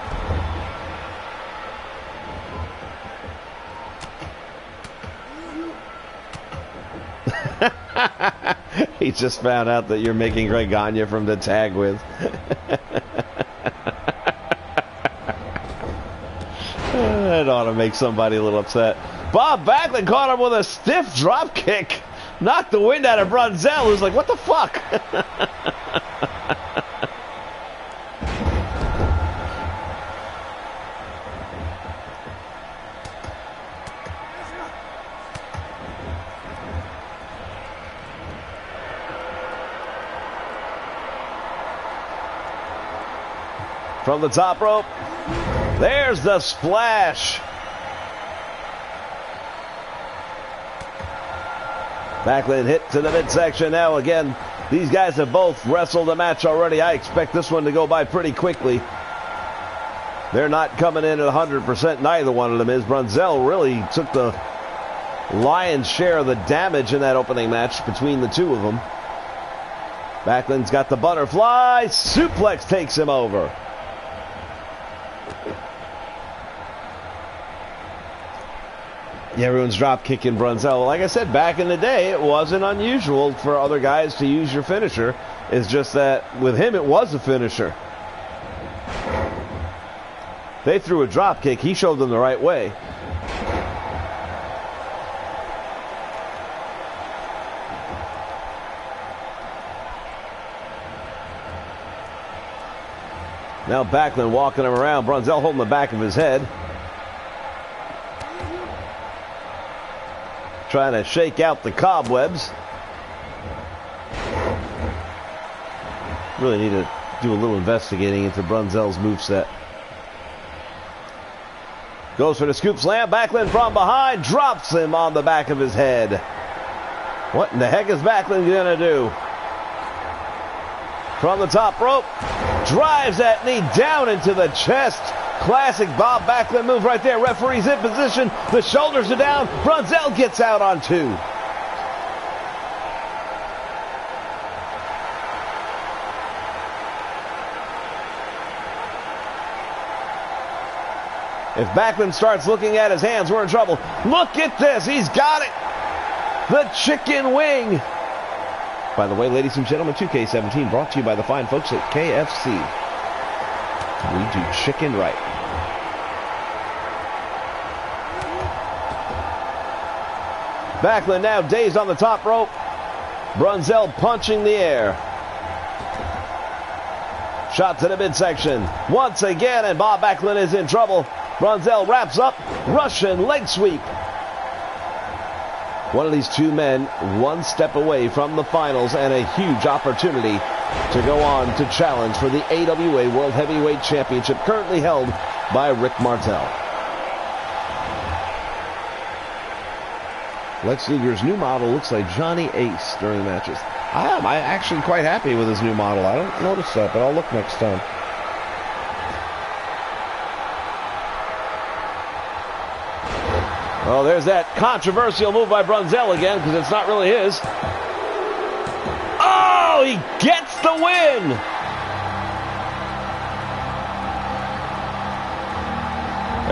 He just found out that you're making Greg Gagne from the tag with. That ought to make somebody a little upset. Bob Backlund caught him with a stiff drop kick. Knocked the wind out of Brunzell, who's like, what the fuck? From the top rope, there's the splash. Backlund hit to the midsection. Now again, these guys have both wrestled a match already. I expect this one to go by pretty quickly. They're not coming in at 100%. Neither one of them is. Brunzell really took the lion's share of the damage in that opening match between the two of them. Backlund's got the butterfly. Suplex takes him over. Yeah, everyone's drop kicking Brunzell. Like I said, back in the day, it wasn't unusual for other guys to use your finisher. It's just that with him, it was a finisher. They threw a drop kick. He showed them the right way. Now Backlund walking him around. Brunzell holding the back of his head. Trying to shake out the cobwebs. Really need to do a little investigating into Brunzell's moveset. Goes for the scoop slam. Backlund from behind. Drops him on the back of his head. What in the heck is Backlund going to do? From the top rope. Drives that knee down into the chest. Classic Bob Backlund move right there. Referee's in position. The shoulders are down. Brunzell gets out on two. If Backlund starts looking at his hands, we're in trouble. Look at this. He's got it. The chicken wing. By the way, ladies and gentlemen, 2K17 brought to you by the fine folks at KFC. We do chicken right. Backlund now dazed on the top rope. Brunzell punching the air. Shot to the midsection. Once again, and Bob Backlund is in trouble. Brunzell wraps up. Russian leg sweep. One of these two men one step away from the finals and a huge opportunity to go on to challenge for the AWA World Heavyweight Championship, currently held by Rick Martel. Lex Luger's new model looks like Johnny Ace during the matches. I'm actually quite happy with his new model. I don't notice that, but I'll look next time. Oh, there's that controversial move by Brunzell again, because it's not really his. Oh, he gets the win!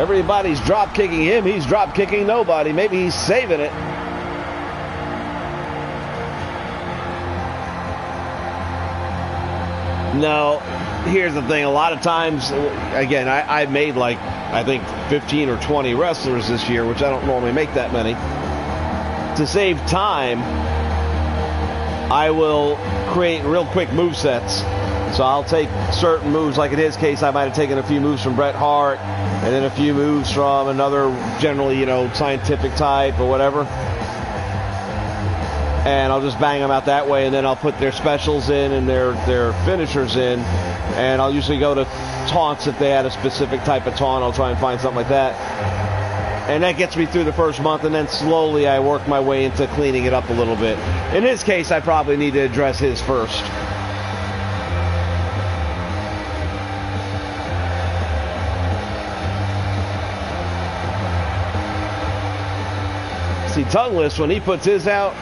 Everybody's drop kicking him. He's drop kicking nobody. Maybe he's saving it. No, here's the thing. A lot of times, again, I made like, I think 15 or 20 wrestlers this year, which I don't normally make that many. To save time, I will create real quick move sets. So I'll take certain moves, like in his case, I might have taken a few moves from Bret Hart, and then a few moves from another, generally, scientific type or whatever. And I'll just bang them out that way, and then I'll put their specials in and their finishers in, and I'll usually go to taunts if they had a specific type of taunt. I'll try and find something like that. And that gets me through the first month, and then slowly I work my way into cleaning it up a little bit. In his case, I probably need to address his first. See, Tongueless, when he puts his out,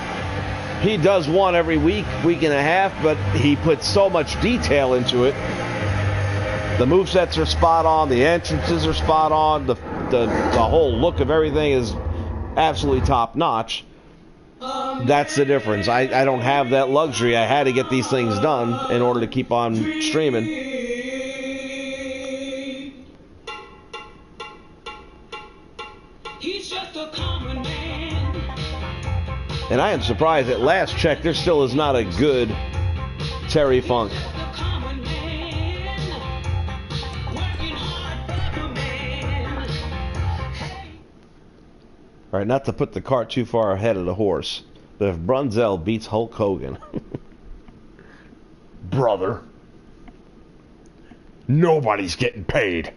he does one every week, week and a half, but he puts so much detail into it. The movesets are spot on, the entrances are spot on, the whole look of everything is absolutely top notch. That's the difference. I don't have that luxury. I had to get these things done in order to keep on streaming. He's just a common man. And I am surprised at last check there still is not a good Terry Funk. All right, not to put the cart too far ahead of the horse, but if Brunzell beats Hulk Hogan, Brother, nobody's getting paid.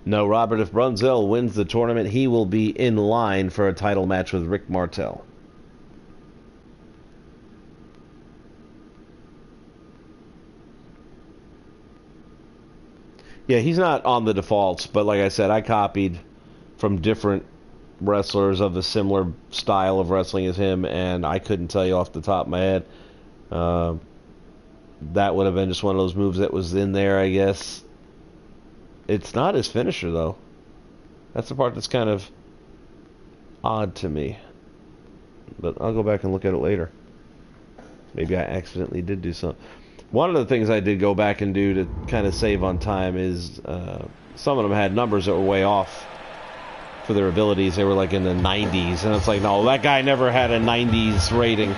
no, Robert, if Brunzell wins the tournament, he will be in line for a title match with Rick Martel. Yeah, he's not on the defaults, but like I said, I copied from different wrestlers of a similar style of wrestling as him, and I couldn't tell you off the top of my head. That would have been just one of those moves that was in there, I guess. It's not his finisher, though. That's the part that's kind of odd to me. But I'll go back and look at it later. Maybe I accidentally did do something. One of the things I did go back and do to kind of save on time is some of them had numbers that were way off for their abilities. They were like in the 90s, and it's like, no, that guy never had a 90s rating.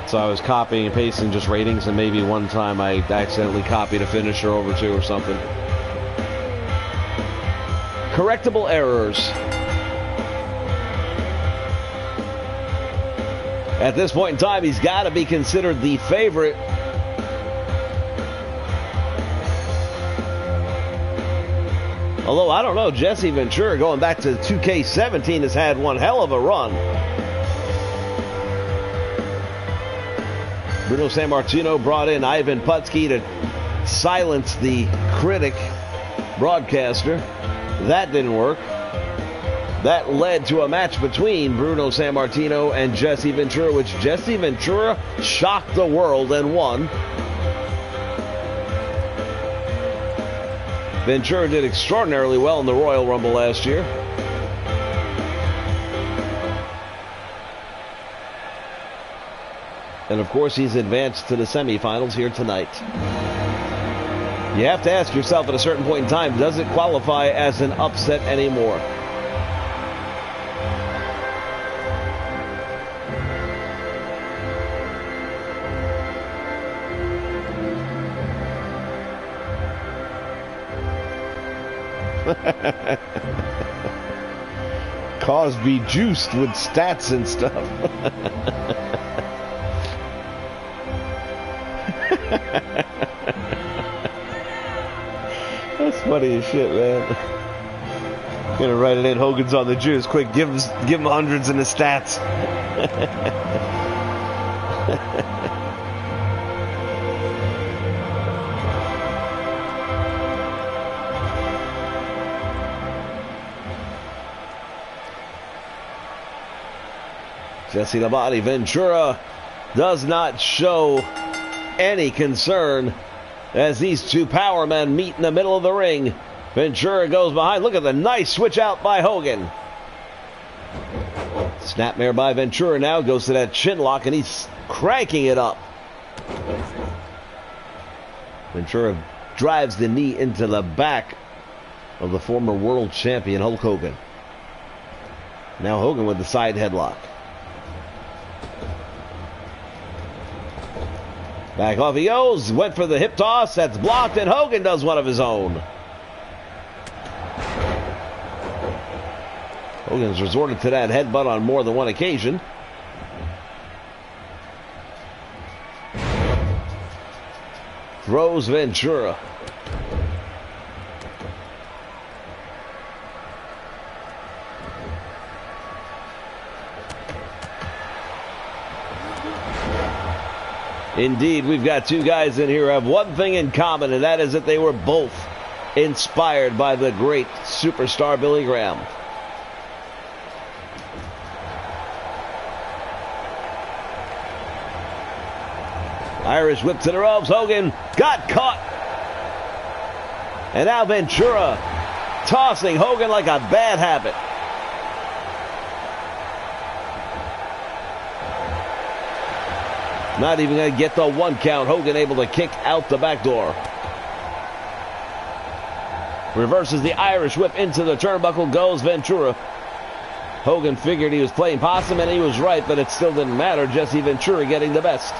So I was copying and pasting just ratings, and maybe one time I accidentally copied a finisher over to or something. Correctable errors. At this point in time, he's got to be considered the favorite. Although, I don't know, Jesse Ventura, going back to 2K17, has had one hell of a run. Bruno Sammartino brought in Ivan Putski to silence the critic broadcaster. That didn't work. That led to a match between Bruno Sammartino and Jesse Ventura, which Jesse Ventura shocked the world and won. Ventura did extraordinarily well in the Royal Rumble last year. And of course, he's advanced to the semifinals here tonight. You have to ask yourself at a certain point in time, does it qualify as an upset anymore? Cosby juiced with stats and stuff. That's funny as shit, man. I'm gonna write it in. Hogan's on the juice. Quick, give him hundreds in the stats. Jesse the Body Ventura does not show any concern as these two power men meet in the middle of the ring. Ventura goes behind. Look at the nice switch out by Hogan. Snapmare by Ventura now goes to that chin lock, and he's cranking it up. Ventura drives the knee into the back of the former world champion Hulk Hogan. Now Hogan with the side headlock. Back off he goes. Went for the hip toss. That's blocked, and Hogan does one of his own. Hogan's resorted to that headbutt on more than one occasion. Throws Ventura. Indeed, we've got two guys in here who have one thing in common, and that is that they were both inspired by the great superstar Billy Graham. Irish whip to the ropes. Hogan got caught. And now Ventura tossing Hogan like a bad habit. Not even going to get the 1 count. Hogan able to kick out the back door. Reverses the Irish whip into the turnbuckle. Goes Ventura. Hogan figured he was playing possum, and he was right, but it still didn't matter. Jesse Ventura getting the best.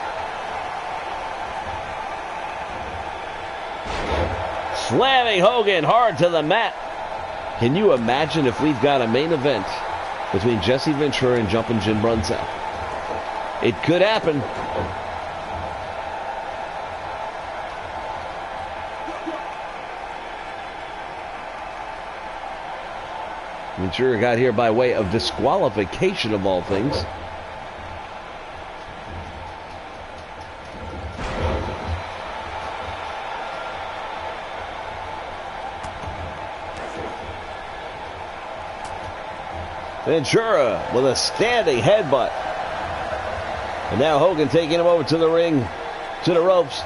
Slamming Hogan hard to the mat. Can you imagine if we've got a main event between Jesse Ventura and Jumpin' Jim Brunzell? It could happen. Ventura got here by way of disqualification of all things. Ventura with a standing headbutt. And now Hogan taking him over to the ring, to the ropes.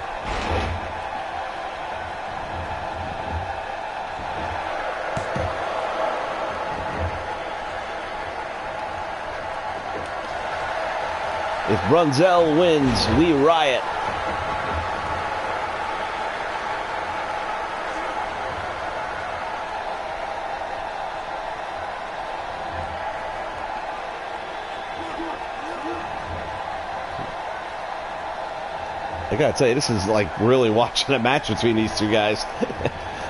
If Brunzell wins, we riot. I gotta tell you, this is like really watching a match between these two guys.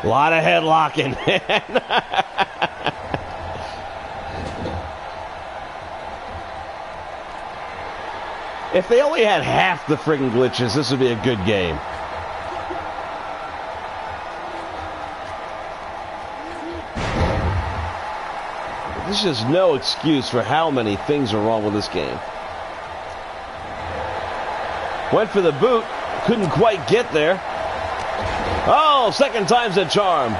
A lot of headlocking. If they only had half the friggin' glitches, this would be a good game. There's just no excuse for how many things are wrong with this game. Went for the boot, couldn't quite get there. Oh, second time's a charm.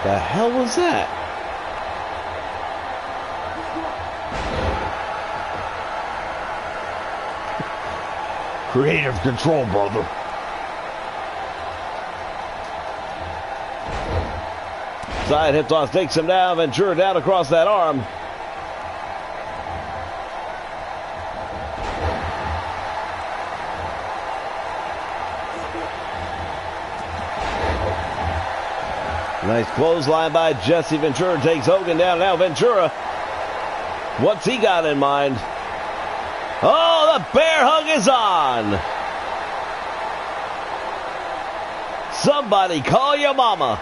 The hell was that? Creative control, brother. Side hip toss takes him down. Ventura down across that arm. Nice clothesline by Jesse Ventura. Takes Hogan down. Now Ventura. What's he got in mind? Oh, the bear hug is on. Somebody call your mama.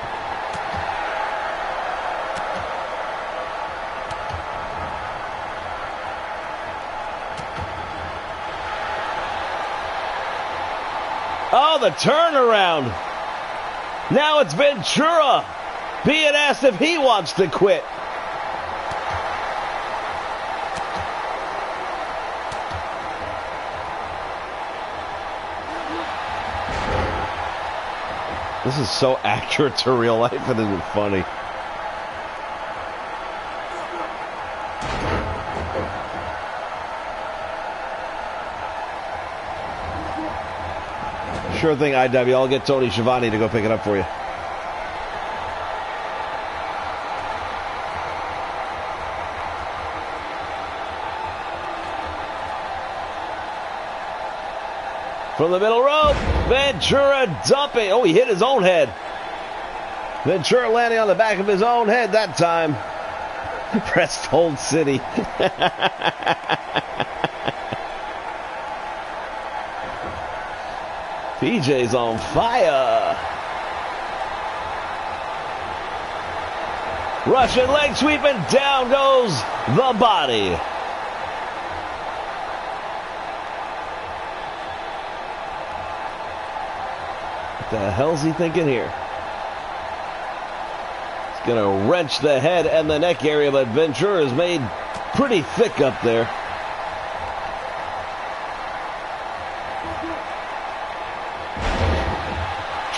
Oh, the turnaround. Now it's Ventura being asked if he wants to quit. This is so accurate to real life, it isn't funny. Sure thing, IW. I'll get Tony Schiavone to go pick it up for you. From the middle rope, Ventura dumping. Oh, he hit his own head. Ventura landing on the back of his own head that time. Pressed Hold City. PJ's on fire. Russian leg sweep, and down goes the body. What the hell's he thinking here? He's going to wrench the head and the neck area, but Ventura is made pretty thick up there.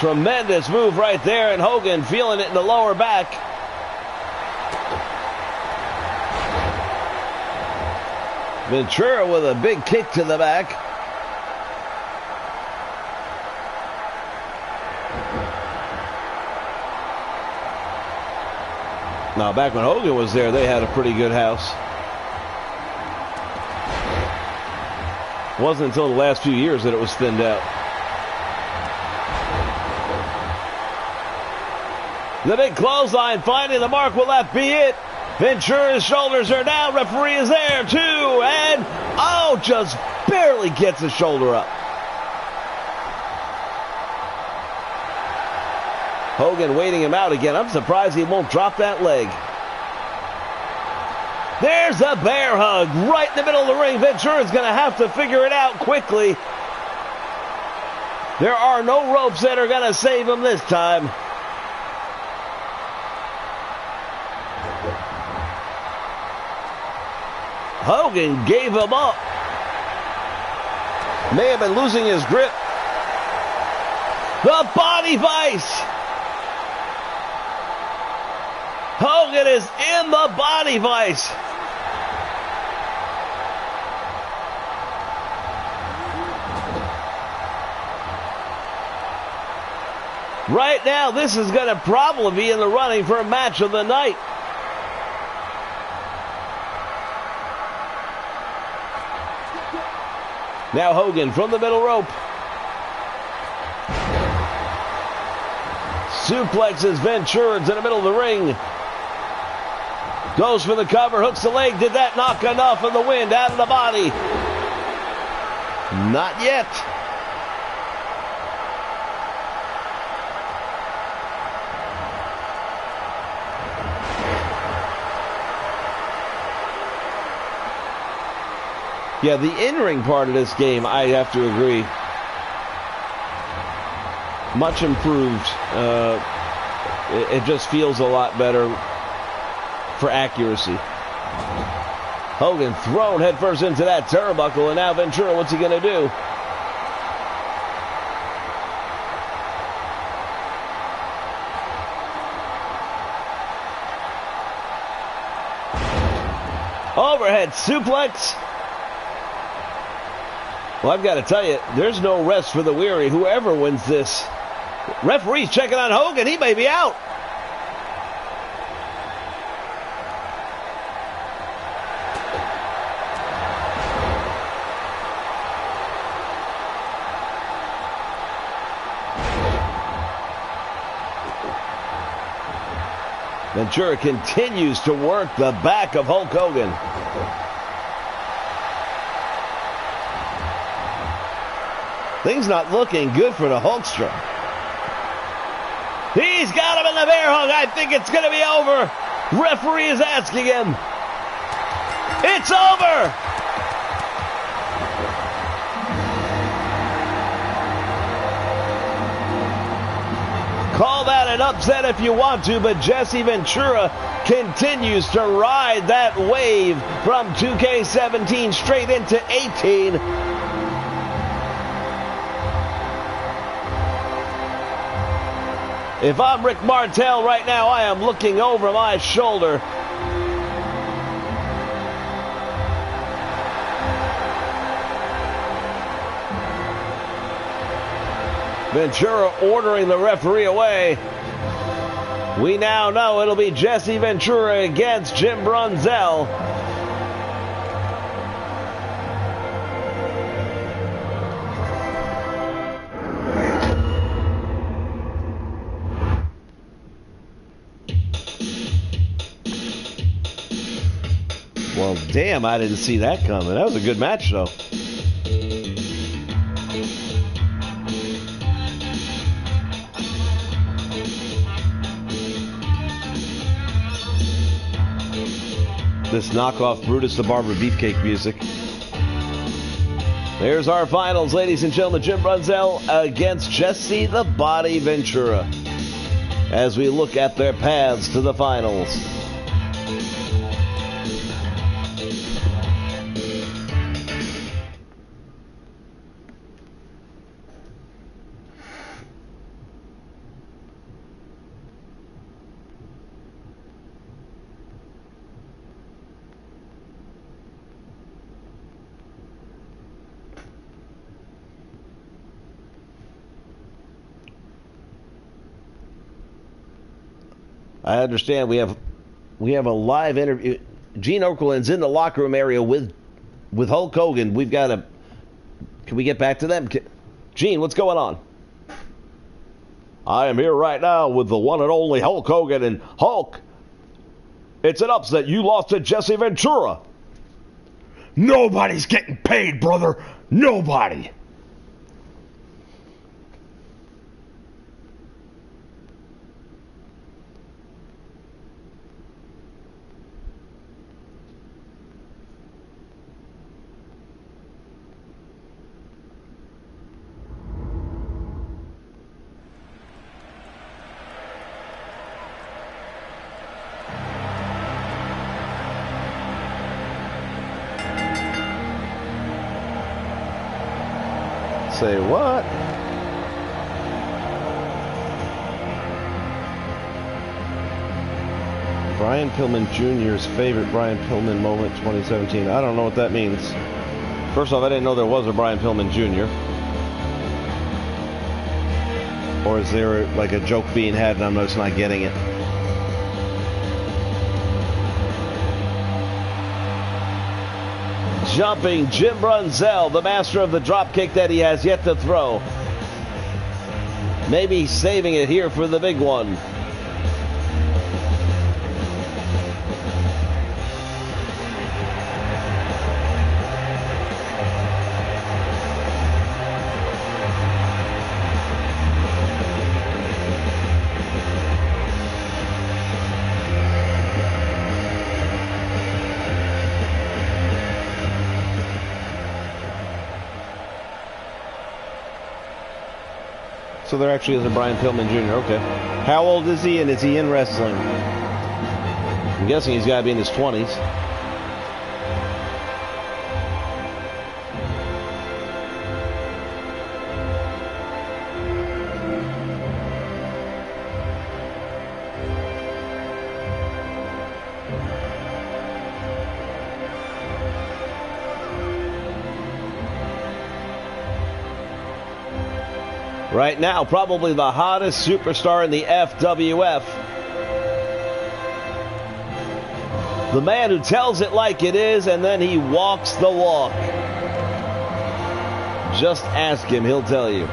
Tremendous move right there, and Hogan feeling it in the lower back. Ventura with a big kick to the back. Now, back when Hogan was there, they had a pretty good house. It wasn't until the last few years that it was thinned out. The big clothesline, finding the mark. Will that be it? Ventura's shoulders are down. Referee is there too. And, oh, just barely gets his shoulder up. Hogan waiting him out again. I'm surprised he won't drop that leg. There's a bear hug right in the middle of the ring. Ventura's going to have to figure it out quickly. There are no ropes that are going to save him this time. Hogan gave him up. May have been losing his grip. The body vice. Hogan is in the body vice. Right now, this is going to probably be in the running for a match of the night. Now Hogan from the middle rope. Suplexes Ventura to the middle of the ring. Goes for the cover, hooks the leg. Did that knock enough of the wind out of the body? Not yet. Yeah, the in-ring part of this game, I have to agree, much improved. It just feels a lot better for accuracy. Hogan thrown headfirst into that turnbuckle, and now Ventura, what's he going to do? Overhead suplex. Well, I've got to tell you, there's no rest for the weary. Whoever wins this. Referee's checking on Hogan. He may be out. Ventura continues to work the back of Hulk Hogan. Things not looking good for the Hulkster. He's got him in the bear hug. I think it's going to be over. Referee is asking him. It's over. Call that an upset if you want to, but Jesse Ventura continues to ride that wave from 2K17 straight into 18. If I'm Rick Martel right now, I am looking over my shoulder. Ventura ordering the referee away. We now know it'll be Jesse Ventura against Jim Brunzell. Well, damn, I didn't see that coming. That was a good match, though. This knockoff Brutus the Barber Beefcake music. There's our finals, ladies and gentlemen. Jim Brunzell against Jesse the Body Ventura. As we look at their paths to the finals. I understand we have a live interview. Gene Okerlund's in the locker room area with Hulk Hogan. We've got to. Can we get back to them? Gene, what's going on? I am here right now with the one and only Hulk Hogan. And Hulk, it's an upset. You lost to Jesse Ventura. Nobody's getting paid, brother. Nobody. Say what? Brian Pillman Jr.'s favorite Brian Pillman moment 2017. I don't know what that means. First off, I didn't know there was a Brian Pillman Jr. Or is there like a joke being had and I'm just not getting it? Jumping Jim Brunzell, the master of the drop kick that he has yet to throw. Maybe saving it here for the big one. So there actually is a Brian Pillman Jr. Okay. How old is he, and is he in wrestling? I'm guessing he's got to be in his 20s. Right now, probably the hottest superstar in the FWF. The man who tells it like it is, and then he walks the walk. Just ask him, he'll tell you.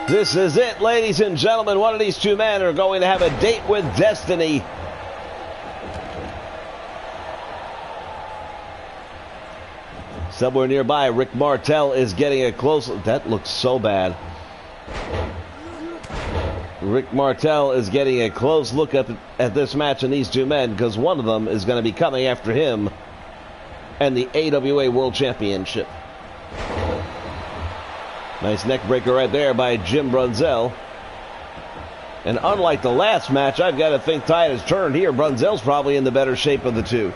This is it, ladies and gentlemen. One of these two men are going to have a date with destiny. Somewhere nearby, Rick Martel is getting a close... That looks so bad. Rick Martel is getting a close look at this match and these two men, because one of them is going to be coming after him and the AWA World Championship. Nice neck breaker right there by Jim Brunzell. And unlike the last match, I've got to think tide has turned here. Brunzell's probably in the better shape of the two.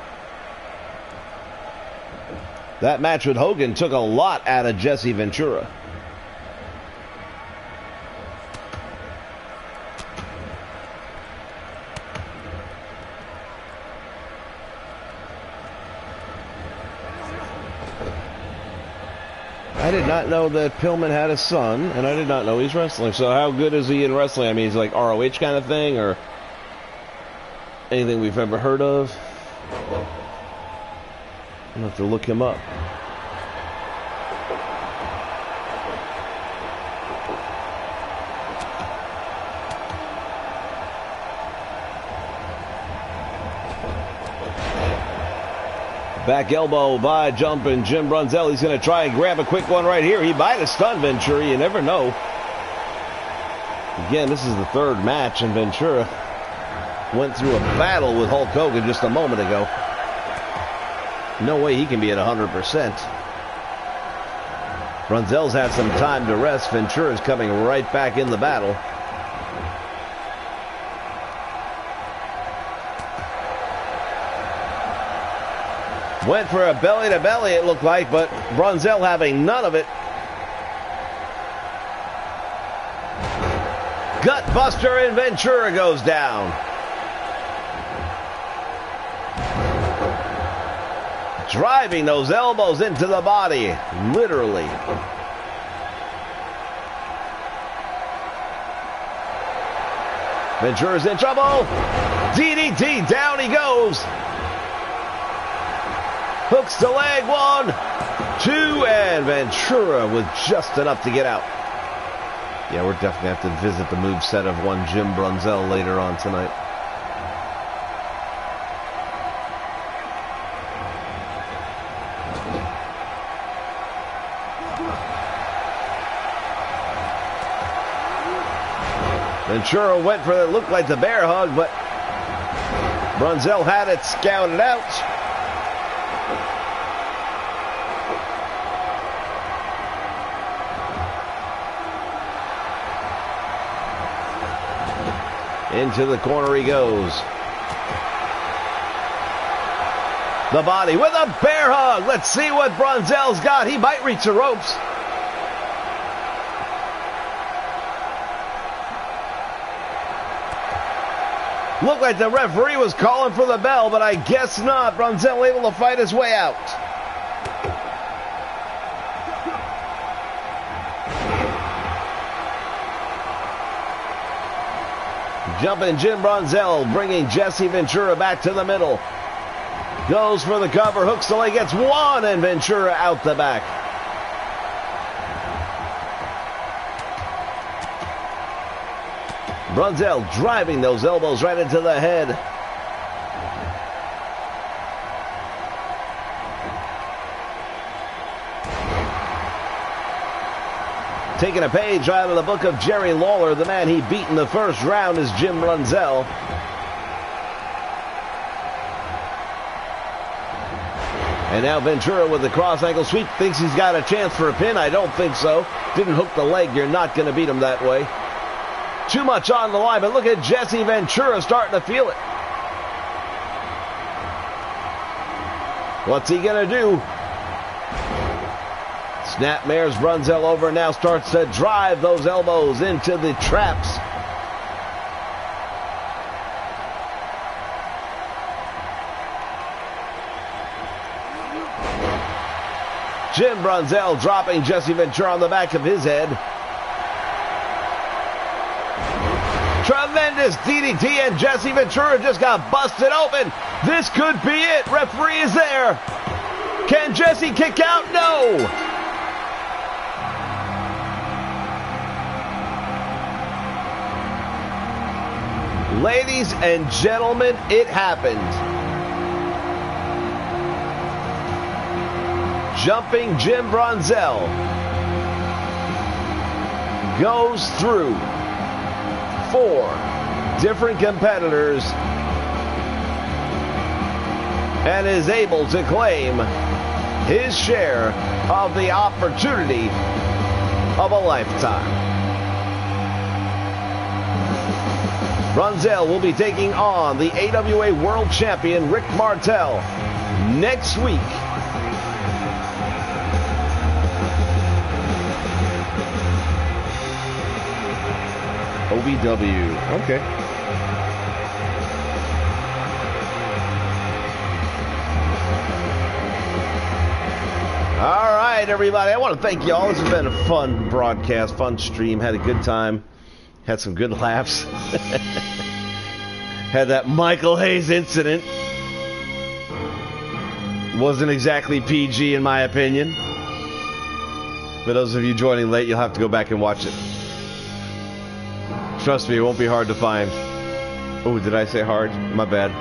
That match with Hogan took a lot out of Jesse Ventura. I did not know that Pillman had a son, and I did not know he's wrestling. So how good is he in wrestling? I mean, he's like ROH kind of thing, or anything we've ever heard of? I'm going to have to look him up. Back elbow by jumping Jim Brunzell. He's going to try and grab a quick one right here. He might have stunned Ventura. You never know. Again, this is the third match, and Ventura went through a battle with Hulk Hogan just a moment ago. No way he can be at 100%. Brunzell's had some time to rest. Ventura's coming right back in the battle. Went for a belly-to-belly, it looked like, but Brunzell having none of it. Gutbuster, and Ventura goes down. driving those elbows into the body, literally. Ventura's in trouble. DDT, down he goes. Hooks the leg, 1, 2, and Ventura with just enough to get out. Yeah, we're definitely have to visit the moveset of one Jim Brunzell later on tonight. Ventura went for it, looked like the bear hug, but Brunzell had it scouted out. Into the corner he goes. The body with a bear hug. Let's see what Brunzell's got. He might reach the ropes. Looked like the referee was calling for the bell, but I guess not. Brunzell able to fight his way out. Jumping Jim Brunzell, bringing Jesse Ventura back to the middle. Goes for the cover, hooks the leg, gets 1, and Ventura out the back. Brunzell driving those elbows right into the head. Taking a page out of the book of Jerry Lawler, the man he beat in the first round is Jim Brunzell. And now Ventura with the cross ankle sweep. Thinks he's got a chance for a pin. I don't think so. Didn't hook the leg. You're not going to beat him that way. Too much on the line, but look at Jesse Ventura starting to feel it. What's he going to do? Snapmares Brunzell over, now starts to drive those elbows into the traps. Jim Brunzell dropping Jesse Ventura on the back of his head. Tremendous DDT, and Jesse Ventura just got busted open. This could be it. Referee is there. Can Jesse kick out? No. Ladies and gentlemen, it happened. Jumping Jim Brunzell goes through 4 different competitors and is able to claim his share of the opportunity of a lifetime. Brunzell will be taking on the AWA World Champion Rick Martel next week. OVW. Okay. All right, everybody. I want to thank you all. This has been a fun broadcast, fun stream. Had a good time. Had some good laughs. Had that Michael Hayes incident. Wasn't exactly PG in my opinion. For those of you joining late, you'll have to go back and watch it. Trust me, it won't be hard to find. Oh, did I say hard? My bad.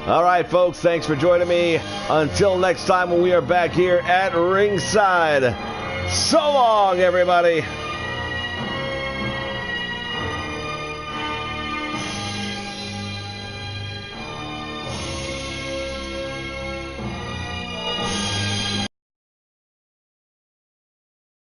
All right, folks. Thanks for joining me. Until next time when we are back here at ringside. So long, everybody.